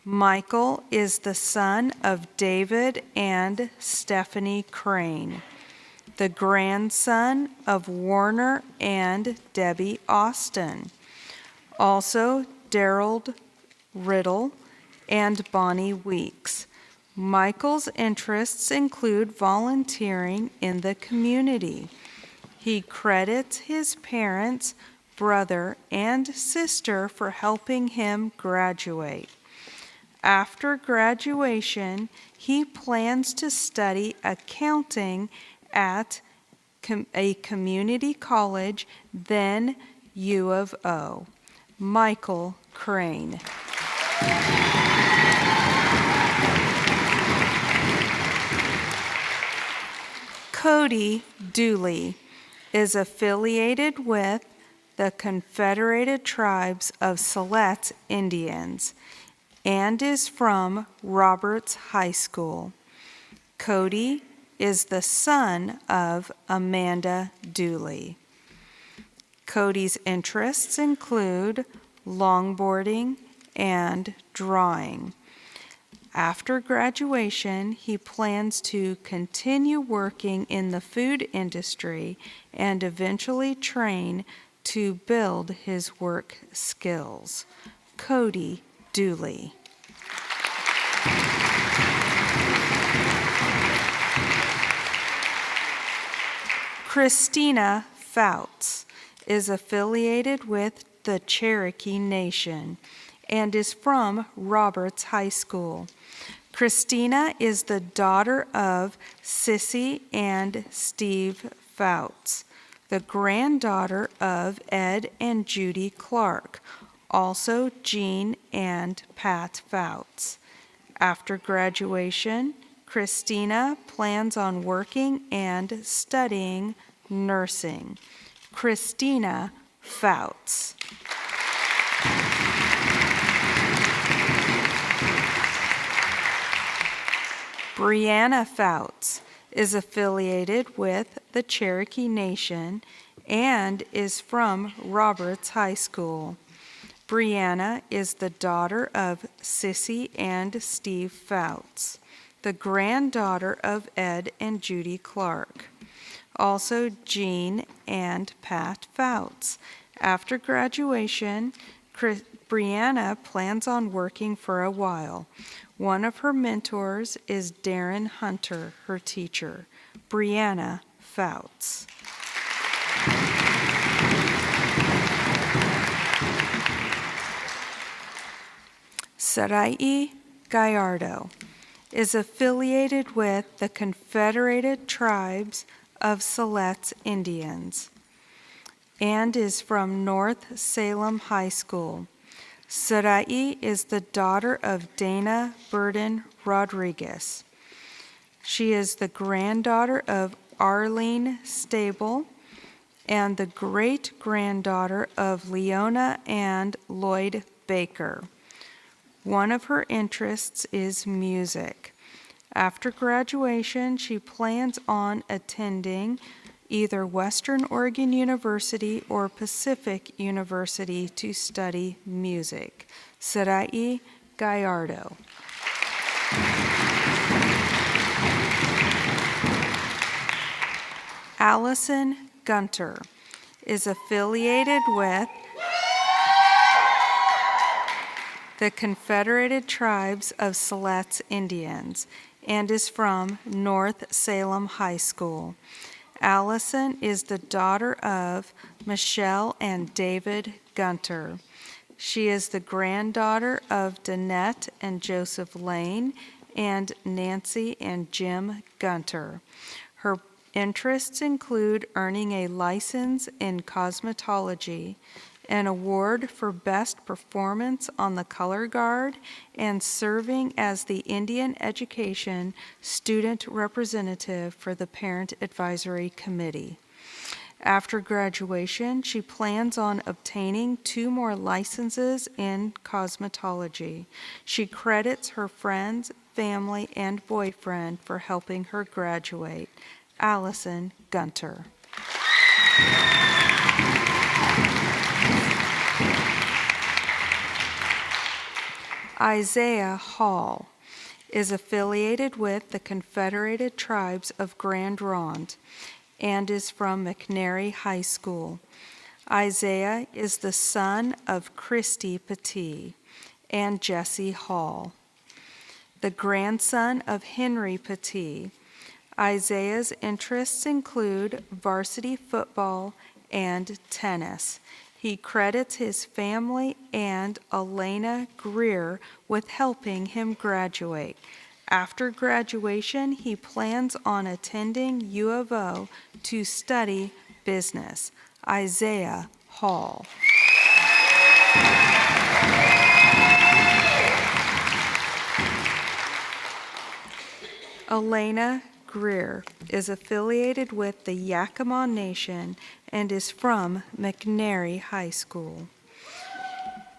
Michael is the son of David and Stephanie Crane, the grandson of Warner and Debbie Austin. Also, Daryl Riddle and Bonnie Weeks. Michael's interests include volunteering in the community. He credits his parents, brother, and sister for helping him graduate. After graduation, he plans to study accounting at a community college, then U of O. Michael Crane. Cody Dooley is affiliated with the Confederated Tribes of Siletz Indians and is from Roberts High School. Cody is the son of Amanda Dooley. Cody's interests include longboarding and drawing. After graduation, he plans to continue working in the food industry and eventually train to build his work skills. Cody Dooley. Christina Fouts is affiliated with the Cherokee Nation and is from Roberts High School. Christina is the daughter of Sissy and Steve Fouts, the granddaughter of Ed and Judy Clark, also Jean and Pat Fouts. After graduation, Christina plans on working and studying nursing. Christina Fouts. Brianna Fouts is affiliated with the Cherokee Nation and is from Roberts High School. Brianna is the daughter of Sissy and Steve Fouts, the granddaughter of Ed and Judy Clark, also Jean and Pat Fouts. After graduation, Brianna plans on working for a while. One of her mentors is Darren Hunter, her teacher. Brianna Fouts. Sarai Gallardo is affiliated with the Confederated Tribes of Siletz Indians and is from North Salem High School. Sarai is the daughter of Dana Burden Rodriguez. She is the granddaughter of Arlene Stable and the great-granddaughter of Leona and Lloyd Baker. One of her interests is music. After graduation, she plans on attending either Western Oregon University or Pacific University to study music. Sarai Gallardo. Allison Gunter is affiliated with the Confederated Tribes of Siletz Indians and is from North Salem High School. Allison is the daughter of Michelle and David Gunter. She is the granddaughter of Danette and Joseph Lane and Nancy and Jim Gunter. Her interests include earning a license in cosmetology, an award for Best Performance on the Color Guard, and serving as the Indian Education Student Representative for the Parent Advisory Committee. After graduation, she plans on obtaining 2 more licenses in cosmetology. She credits her friends, family, and boyfriend for helping her graduate. Allison Gunter. Isaiah Hall is affiliated with the Confederated Tribes of Grand Ronde and is from McNary High School. Isaiah is the son of Christy Petit and Jesse Hall, the grandson of Henry Petit. Isaiah's interests include varsity football and tennis. He credits his family and Elena Greer with helping him graduate. After graduation, he plans on attending U of O to study business. Isaiah Hall. Elena Greer is affiliated with the Yakima Nation and is from McNary High School.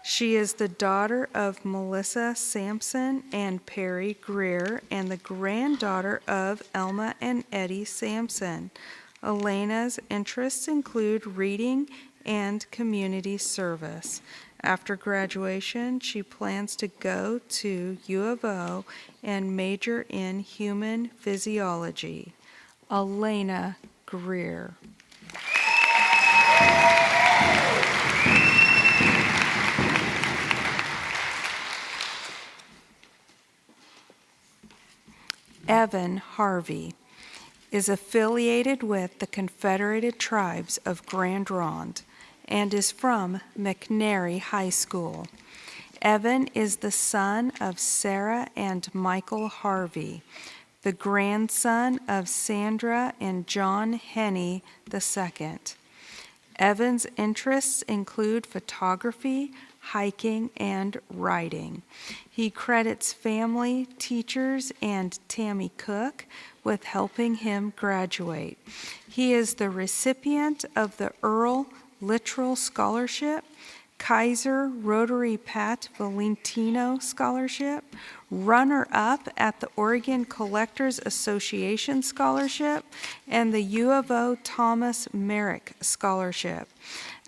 She is the daughter of Melissa Sampson and Perry Greer and the granddaughter of Elma and Eddie Sampson. Elena's interests include reading and community service. After graduation, she plans to go to U of O and major in human physiology. Elena Greer. Evan Harvey is affiliated with the Confederated Tribes of Grand Ronde and is from McNary High School. Evan is the son of Sarah and Michael Harvey, the grandson of Sandra and John Henney II. Evan's interests include photography, hiking, and riding. He credits family, teachers, and Tammy Cook with helping him graduate. He is the recipient of the Earl Littrell Scholarship, Kaiser Rotary Pat Valentino Scholarship, runner-up at the Oregon Collectors Association Scholarship, and the U of O Thomas Merrick Scholarship.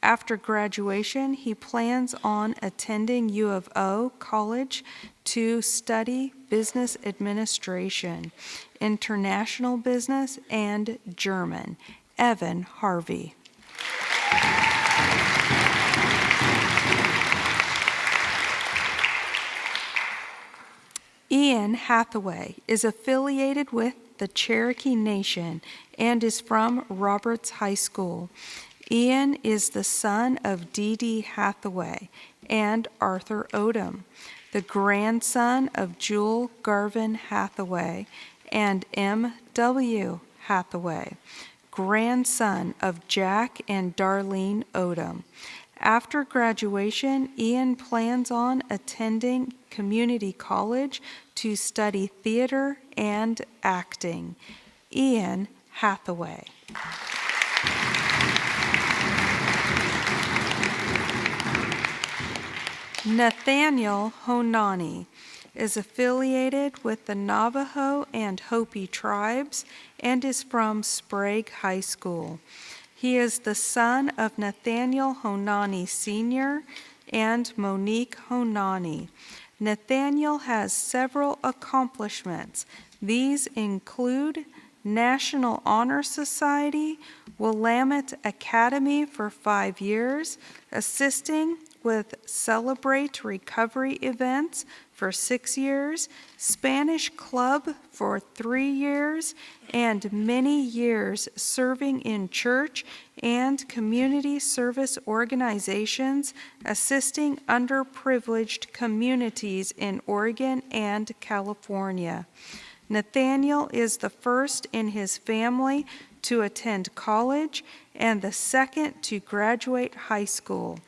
After graduation, he plans on attending U of O College to study business administration, international business, and German. Evan Harvey. Ian Hathaway is affiliated with the Cherokee Nation and is from Roberts High School. Ian is the son of Dee Dee Hathaway and Arthur Odom, the grandson of Jewel Garvin Hathaway and M.W. Hathaway, grandson of Jack and Darlene Odom. After graduation, Ian plans on attending community college to study theater and acting. Ian Hathaway. Nathaniel Honani is affiliated with the Navajo and Hopi tribes and is from Sprague High School. He is the son of Nathaniel Honani Sr. and Monique Honani. Nathaniel has several accomplishments. These include National Honor Society, Willamette Academy for 5 years, assisting with Celebrate Recovery events for 6 years, Spanish Club for 3 years, and many years serving in church and community service organizations, assisting underprivileged communities in Oregon and California. Nathaniel is the first in his family to attend college and the second to graduate high school.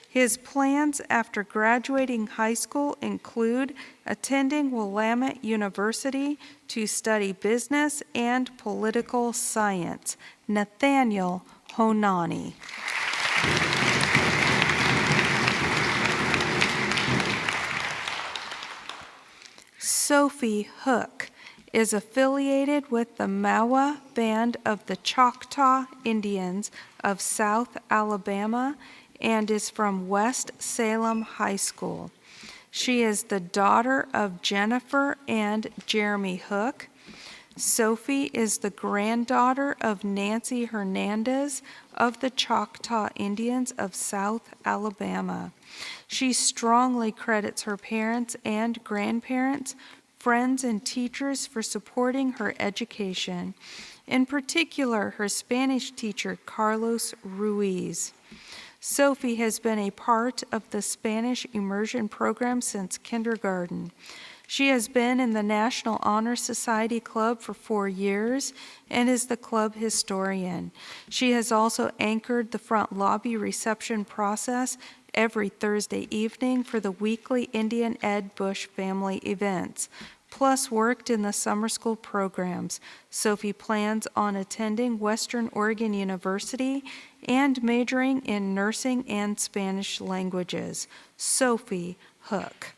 His plans after graduating high school include attending Willamette University to study business and political science. Nathaniel Honani. Sophie Hook is affiliated with the Mawa Band of the Choctaw Indians of South Alabama and is from West Salem High School. She is the daughter of Jennifer and Jeremy Hook. Sophie is the granddaughter of Nancy Hernandez of the Choctaw Indians of South Alabama. She strongly credits her parents and grandparents, friends, and teachers for supporting her education, in particular her Spanish teacher, Carlos Ruiz. Sophie has been a part of the Spanish immersion program since kindergarten. She has been in the National Honor Society Club for 4 years and is the club historian. She has also anchored the front lobby reception process every Thursday evening for the weekly Indian Ed Bush family events, plus worked in the summer school programs. Sophie plans on attending Western Oregon University and majoring in nursing and Spanish languages. Sophie Hook.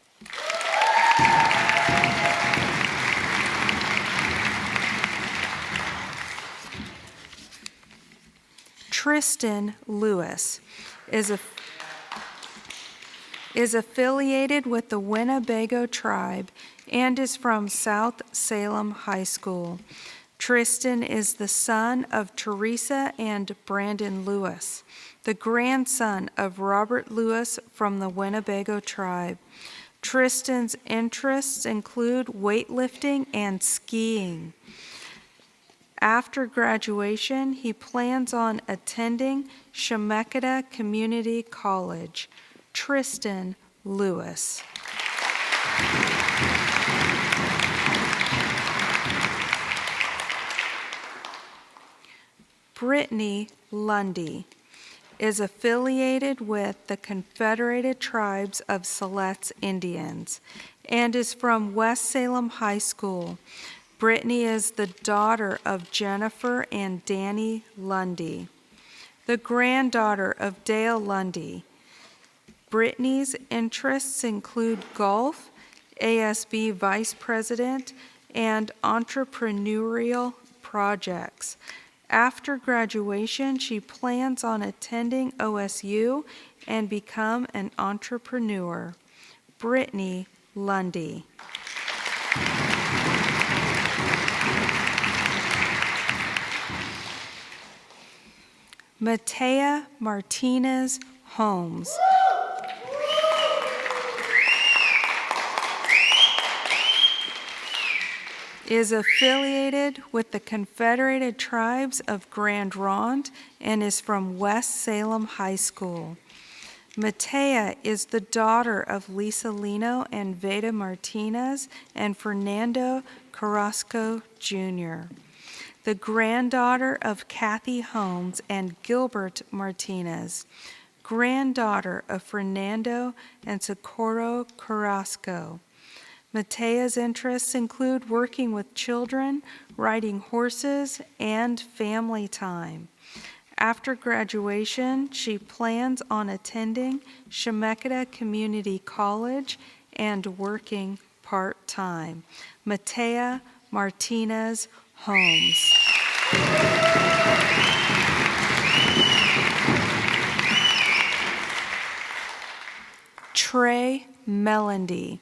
Tristan Lewis is affiliated with the Winnebago tribe and is from South Salem High School. Tristan is the son of Teresa and Brandon Lewis, the grandson of Robert Lewis from the Winnebago tribe. Tristan's interests include weightlifting and skiing. After graduation, he plans on attending Chemeketa Community College. Tristan Lewis. Brittany Lundy is affiliated with the Confederated Tribes of Siletz Indians and is from West Salem High School. Brittany is the daughter of Jennifer and Danny Lundy, the granddaughter of Dale Lundy. Brittany's interests include golf, ASB vice president, and entrepreneurial projects. After graduation, she plans on attending OSU and become an entrepreneur. Brittany Lundy. Matea Martinez Holmes is affiliated with the Confederated Tribes of Grand Ronde and is from West Salem High School. Matea is the daughter of Lisa Lino and Veda Martinez and Fernando Carrasco Jr., the granddaughter of Kathy Holmes and Gilbert Martinez, granddaughter of Fernando and Socorro Carrasco. Matea's interests include working with children, riding horses, and family time. After graduation, she plans on attending Chemeketa Community College and working part-time. Matea Martinez Holmes. Trey Melandy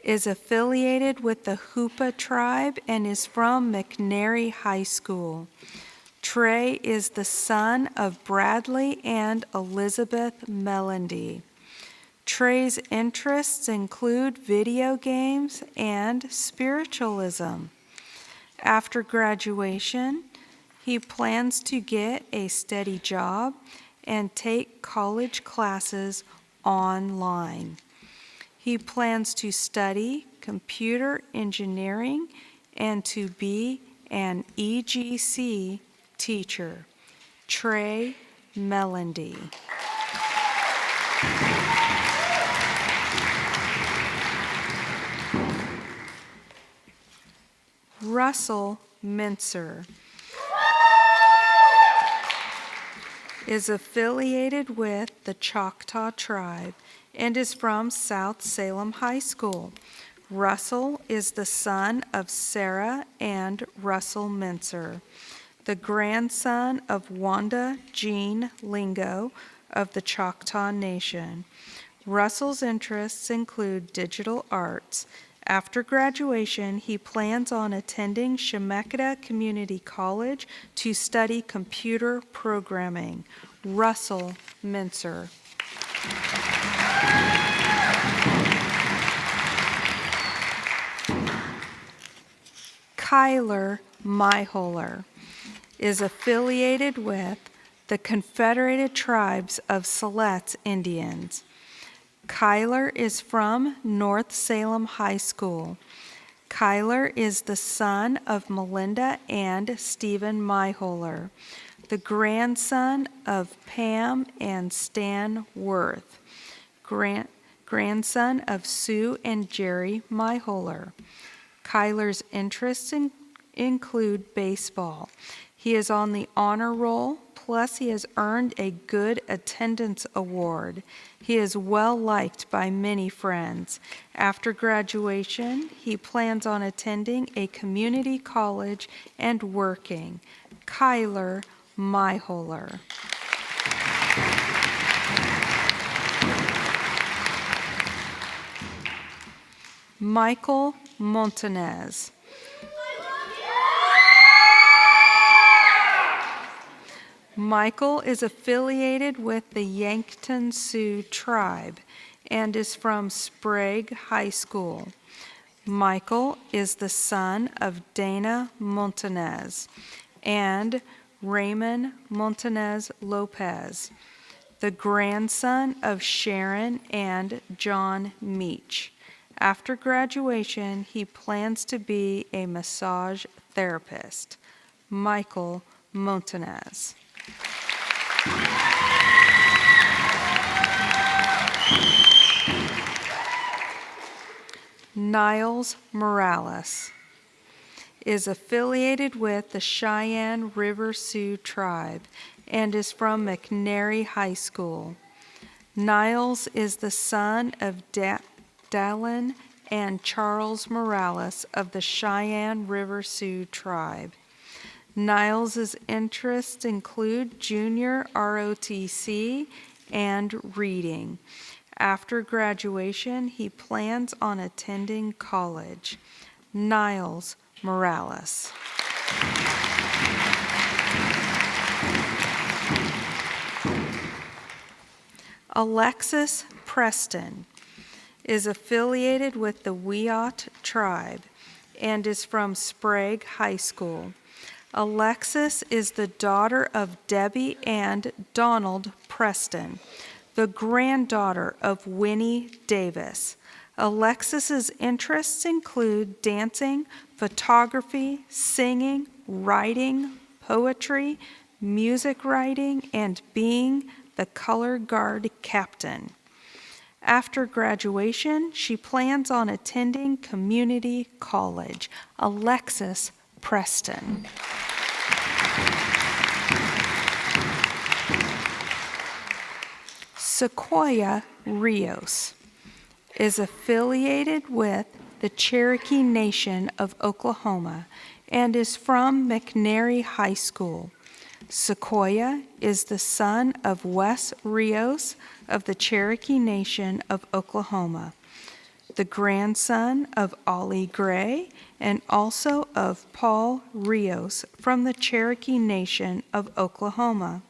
is affiliated with the Hoopa tribe and is from McNary High School. Trey is the son of Bradley and Elizabeth Melandy. Trey's interests include video games and spiritualism. After graduation, he plans to get a steady job and take college classes online. He plans to study computer engineering and to be an EGC teacher. Trey Melandy. Russell Mincer is affiliated with the Choctaw tribe and is from South Salem High School. Russell is the son of Sarah and Russell Mincer, the grandson of Wanda Jean Lingo of the Choctaw Nation. Russell's interests include digital arts. After graduation, he plans on attending Chemeketa Community College to study computer programming. Russell Mincer. Kyler Myholer is affiliated with the Confederated Tribes of Siletz Indians. Kyler is from North Salem High School. Kyler is the son of Melinda and Stephen Myholer, the grandson of Pam and Stan Worth, grandson of Sue and Jerry Myholer. Kyler's interests include baseball. He is on the honor roll, plus he has earned a good attendance award. He is well liked by many friends. After graduation, he plans on attending a community college and working. Kyler Myholer. Michael Montanez. Michael is affiliated with the Yankton Sioux tribe and is from Sprague High School. Michael is the son of Dana Montanez and Raymond Montanez Lopez, the grandson of Sharon and John Meach. After graduation, he plans to be a massage therapist. Michael Montanez. Niles Morales is affiliated with the Cheyenne River Sioux tribe and is from McNary High School. Niles is the son of Dallin and Charles Morales of the Cheyenne River Sioux tribe. Niles' interests include junior ROTC and reading. After graduation, he plans on attending college. Niles Morales. Alexis Preston is affiliated with the Wiyot tribe and is from Sprague High School. Alexis is the daughter of Debbie and Donald Preston, the granddaughter of Winnie Davis. Alexis's interests include dancing, photography, singing, writing, poetry, music writing, and being the color guard captain. After graduation, she plans on attending community college. Alexis Preston. Sequoia Rios is affiliated with the Cherokee Nation of Oklahoma and is from McNary High School. Sequoia is the son of Wes Rios of the Cherokee Nation of Oklahoma, the grandson of Ollie Gray, and also of Paul Rios from the Cherokee Nation of Oklahoma.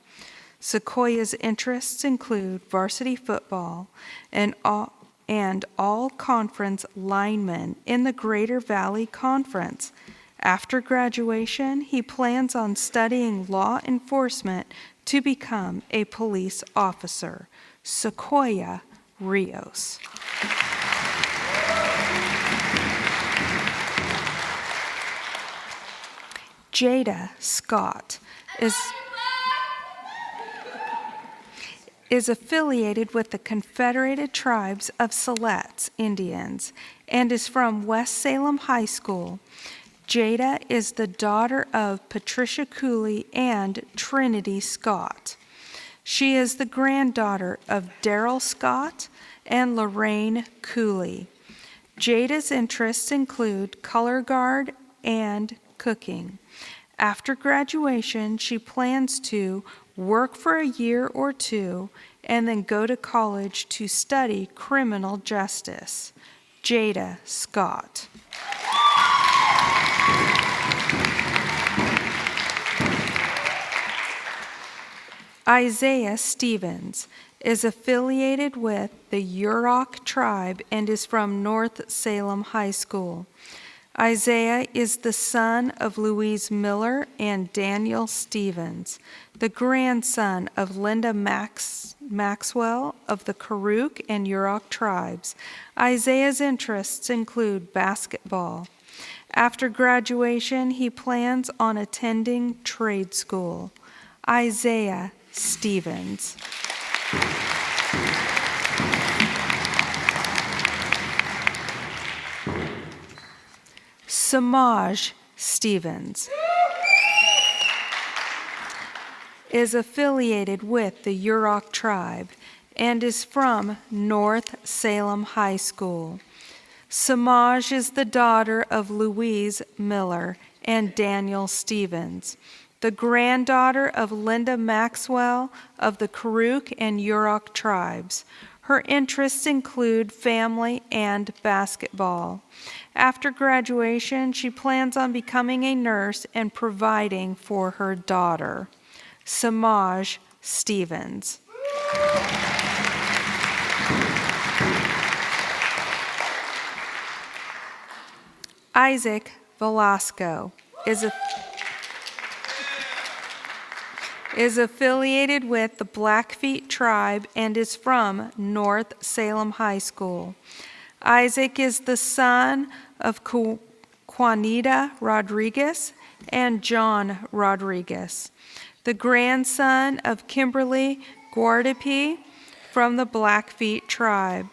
Sequoia's interests include varsity football and all-conference linemen in the Greater Valley Conference. After graduation, he plans on studying law enforcement to become a police officer. Sequoia Rios. Jada Scott is affiliated with the Confederated Tribes of Siletz Indians and is from West Salem High School. Jada is the daughter of Patricia Cooley and Trinity Scott. She is the granddaughter of Darrell Scott and Lorraine Cooley. Jada's interests include color guard and cooking. After graduation, she plans to work for a year or two and then go to college to study criminal justice. Jada Scott. Isaiah Stevens is affiliated with the Yurok tribe and is from North Salem High School. Isaiah is the son of Louise Miller and Daniel Stevens, the grandson of Linda Maxwell of the Karuk and Yurok tribes. Isaiah's interests include basketball. After graduation, he plans on attending trade school. Isaiah Stevens. Samaj Stevens is affiliated with the Yurok tribe and is from North Salem High School. Samaj is the daughter of Louise Miller and Daniel Stevens, the granddaughter of Linda Maxwell of the Karuk and Yurok tribes. Her interests include family and basketball. After graduation, she plans on becoming a nurse and providing for her daughter. Samaj Stevens. Isaac Velasco is affiliated with the Blackfeet tribe and is from North Salem High School. Isaac is the son of Juanita Rodriguez and John Rodriguez, the grandson of Kimberly Guardapi from the Blackfeet tribe.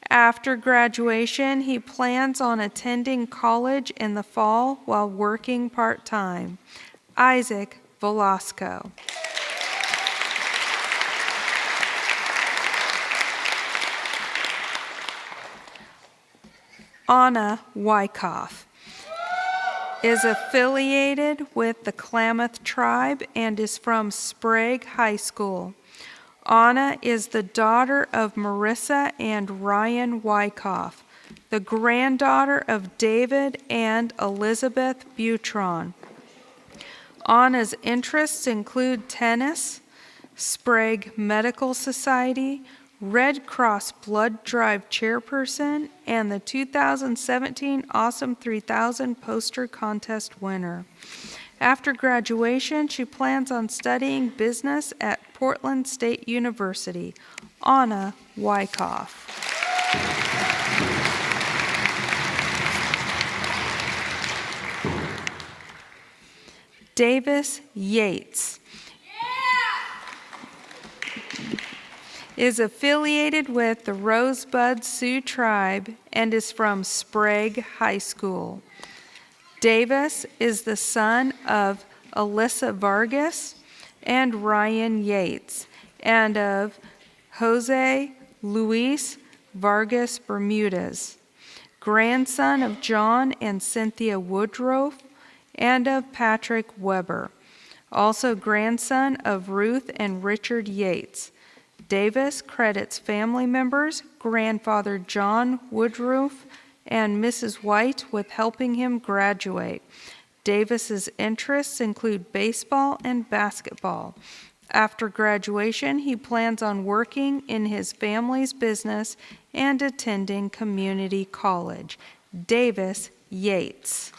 After graduation, he plans on attending college in the fall while working part-time. Isaac Velasco. Anna Wyckoff is affiliated with the Klamath tribe and is from Sprague High School. Anna is the daughter of Marissa and Ryan Wyckoff, the granddaughter of David and Elizabeth Butron. Anna's interests include tennis, Sprague Medical Society, Red Cross Blood Drive chairperson, and the 2017 Awesome 3000 poster contest winner. After graduation, she plans on studying business at Portland State University. Anna Wyckoff. Davis Yates is affiliated with the Rosebud Sioux Tribe and is from Sprague High School. Davis is the son of Alyssa Vargas and Ryan Yates, and of Jose Luis Vargas Bermudez, grandson of John and Cynthia Woodruff, and of Patrick Weber, also grandson of Ruth and Richard Yates. Davis credits family members, grandfather John Woodruff and Mrs. White, with helping him graduate. Davis's interests include baseball and basketball. After graduation, he plans on working in his family's business and attending community college. Davis Yates.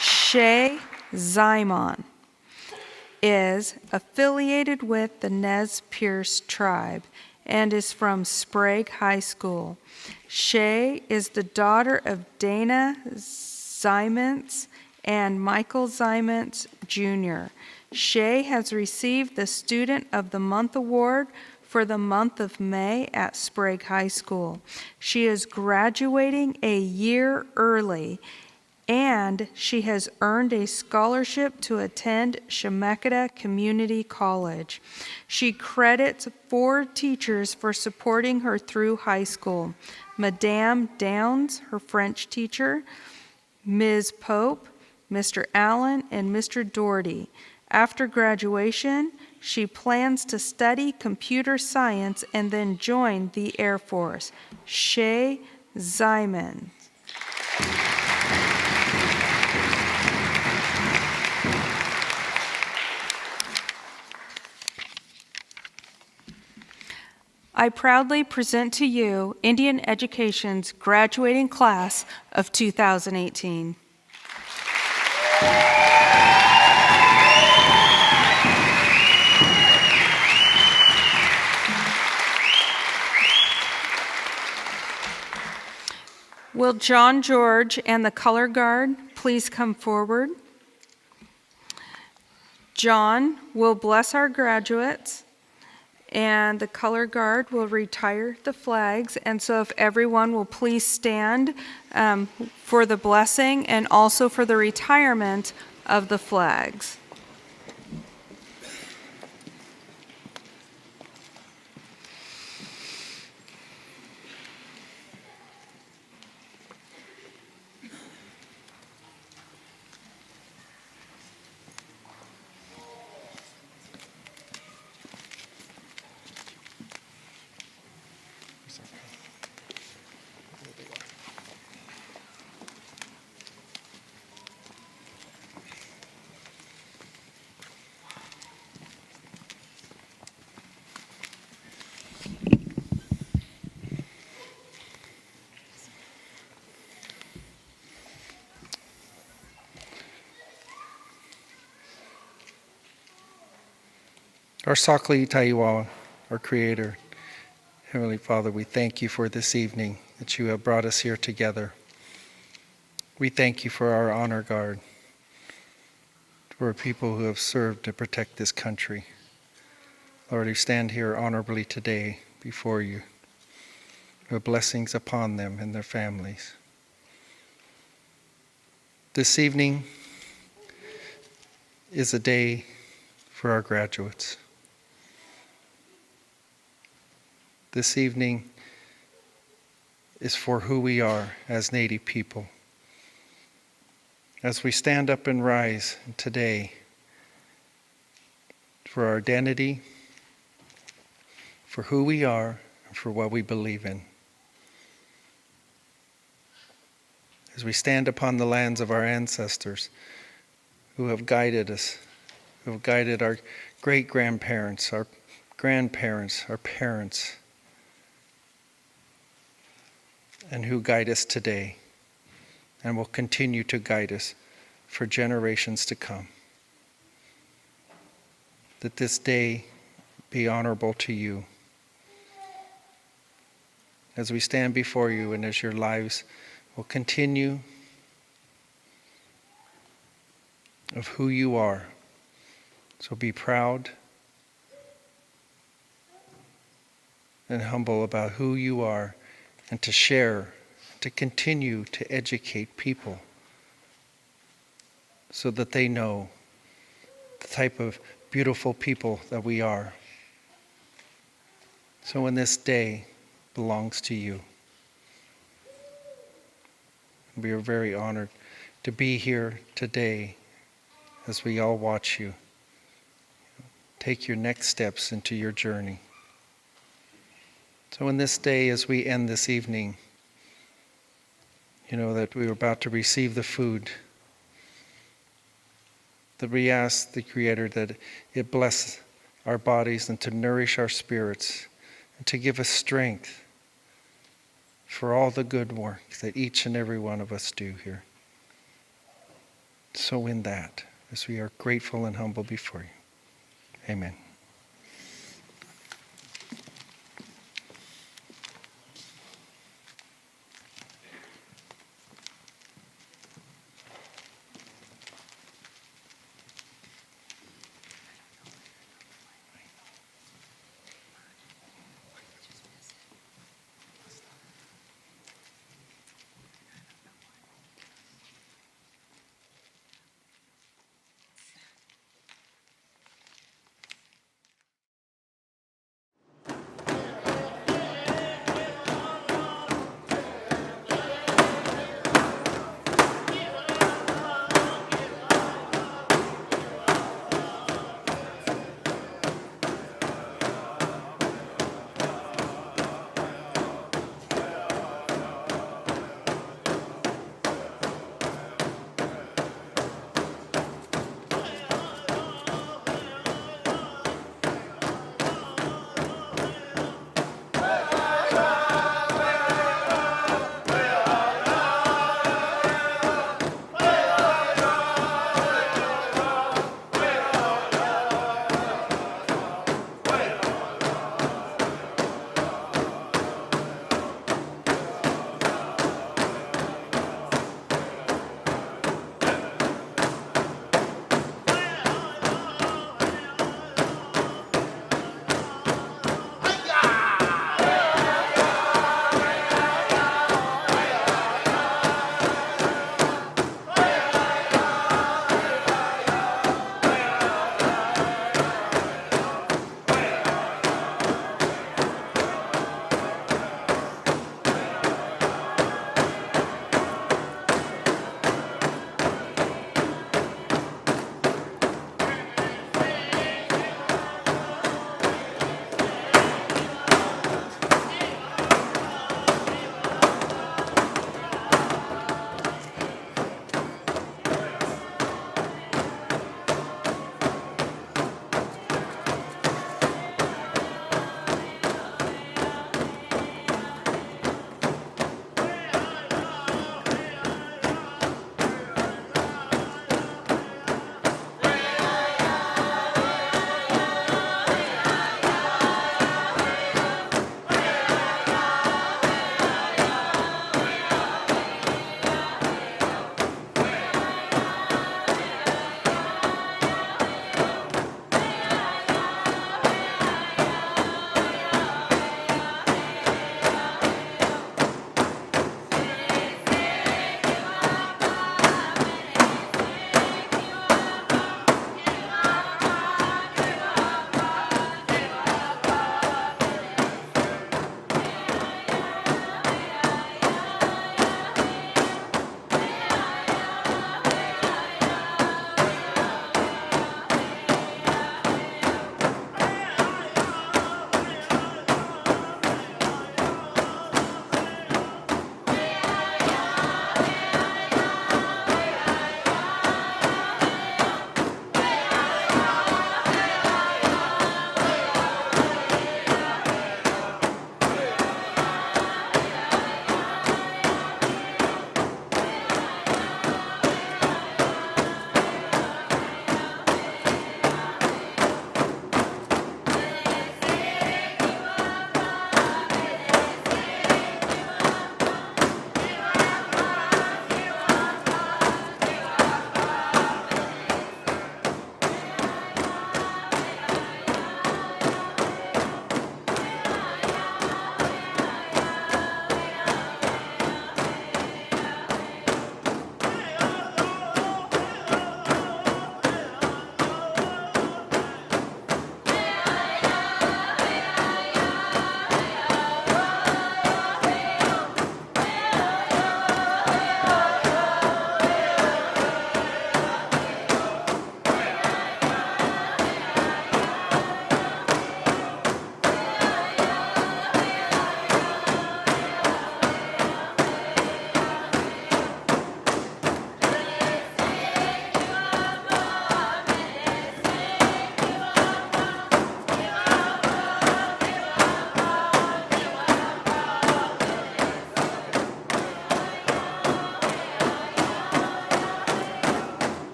Shay Zymon is affiliated with the Nez Perce tribe and is from Sprague High School. Shay is the daughter of Dana Zymons and Michael Zymons Jr. Shay has received the Student of the Month Award for the month of May at Sprague High School. She is graduating a year early, and she has earned a scholarship to attend Chemeketa Community College. She credits 4 teachers for supporting her through high school: Madame Downs, her French teacher, Ms. Pope, Mr. Allen, and Mr. Doherty. After graduation, she plans to study computer science and then join the Air Force. Shay Zymon. I proudly present to you Indian Education's graduating class of 2018. Will John George and the color guard please come forward? John will bless our graduates, and the color guard will retire the flags. And so if everyone will please stand for the blessing and also for the retirement of the flags. Our Sakli Taiwa, our Creator, Heavenly Father, we thank you for this evening that you have brought us here together. We thank you for our honor guard, for people who have served to protect this country. Lord, who stand here honorably today before you. Your blessings upon them and their families. This evening is a day for our graduates. This evening is for who we are as Native people. As we stand up and rise today for our identity, for who we are, and for what we believe in. As we stand upon the lands of our ancestors who have guided us who have guided our great-grandparents, our grandparents, our parents, and who guide us today and will continue to guide us for generations to come. That this day be honorable to you as we stand before you and as your lives will continue of who you are. So be proud and humble about who you are, and to share, to continue to educate people so that they know the type of beautiful people that we are. So when this day belongs to you, we are very honored to be here today as we all watch you take your next steps into your journey. So in this day, as we end this evening, you know that we are about to receive the food, that we ask the Creator that it bless our bodies and to nourish our spirits and to give us strength for all the good work that each and every one of us do here. So in that, as we are grateful and humble before you, amen.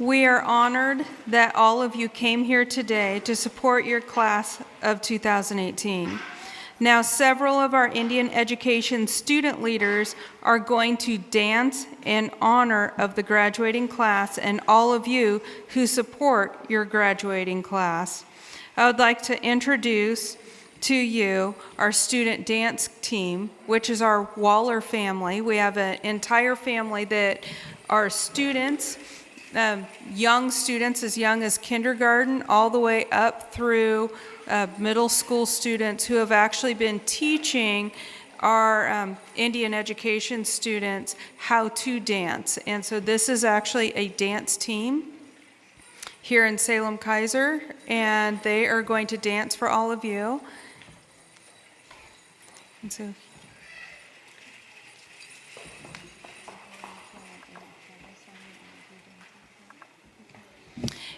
We are honored that all of you came here today to support your class of 2018. Now, several of our Indian education student leaders are going to dance in honor of the graduating class and all of you who support your graduating class. I would like to introduce to you our student dance team, which is our Waller family. We have an entire family that are students, young students as young as kindergarten, all the way up through middle school students who have actually been teaching our Indian education students how to dance. And so this is actually a dance team here in Salem Kaiser, and they are going to dance for all of you.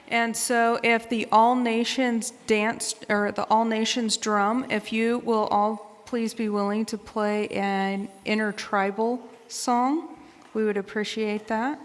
And so if the All Nations dance, or the All Nations drum, if you will all please be willing to play an intertribal song, we would appreciate that.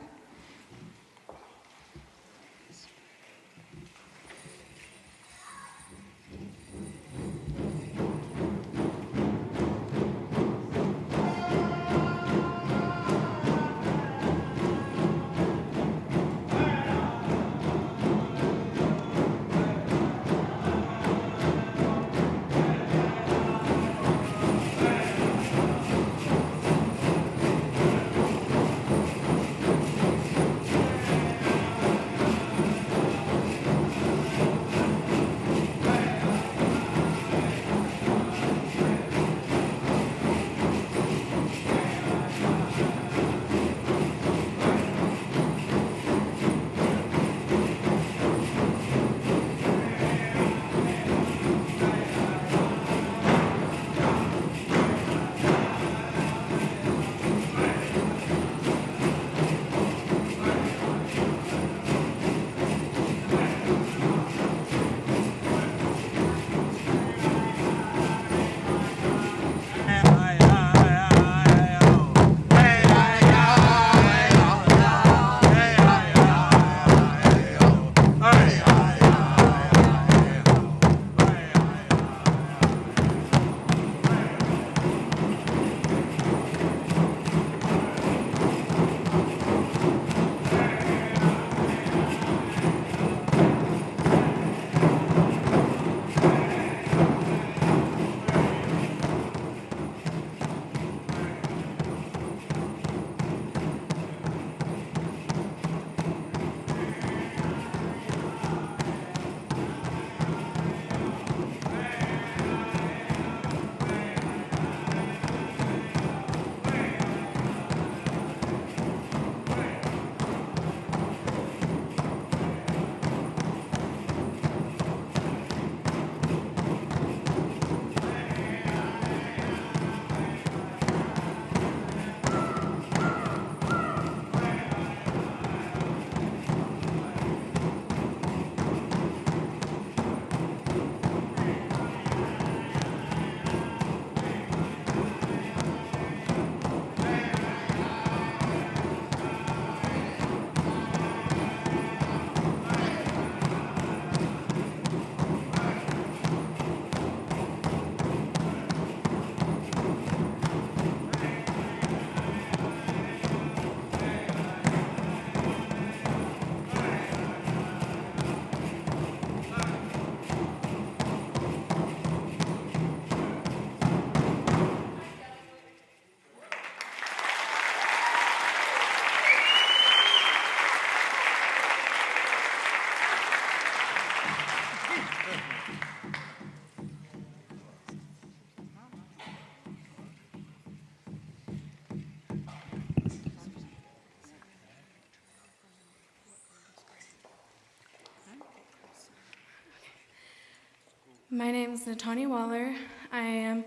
My name is Natani Waller. I am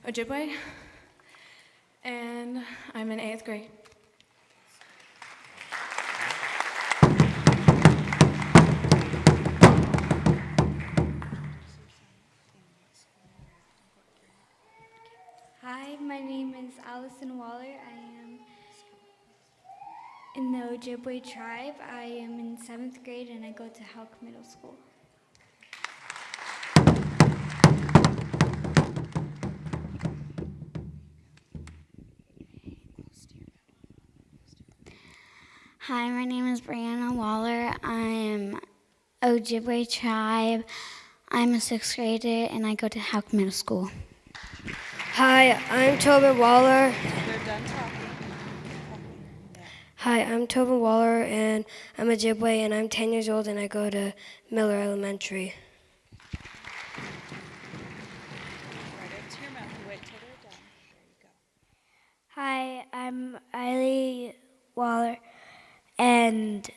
Ojibwe, and I'm in 8th grade. Hi, my name is Allison Waller. in the Ojibwe tribe. I am in 7th grade and I go to Halk Middle School. Hi, my name is Brianna Waller. I am Ojibwe tribe. I'm a 6th grader and I go to Halk Middle School. Hi, I'm Tobin Waller. Hi, I'm Tobin Waller, and I'm a Ojibwe, and I'm 10 years old, and I go to Miller Elementary. Hi, I'm Eiley Waller, and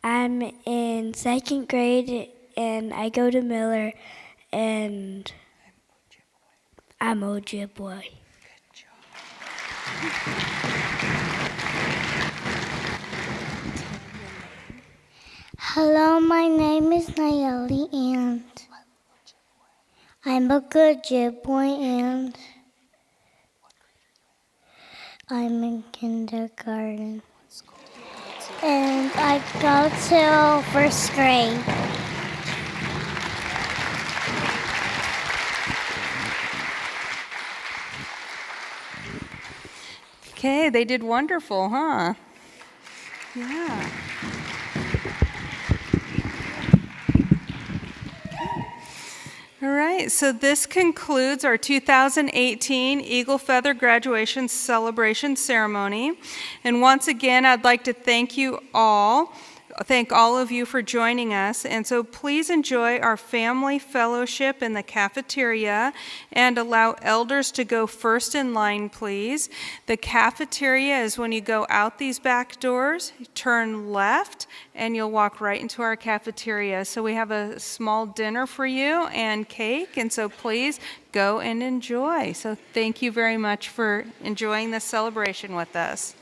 I'm in 2nd grade, and I go to Miller, and I'm Ojibwe. Hello, my name is Nayeli, and I'm a good Ojibwe, and I'm in kindergarten. And I go to 1st grade. Okay, they did wonderful, huh? Yeah. All right, so this concludes our 2018 Eagle Feather Graduation Celebration Ceremony. And once again, I'd like to thank all of you for joining us. And so please enjoy our family fellowship in the cafeteria and allow elders to go first in line, please. The cafeteria is when you go out these back doors, turn left, and you'll walk right into our cafeteria. So we have a small dinner for you and cake, and so please go and enjoy. So thank you very much for enjoying this celebration with us.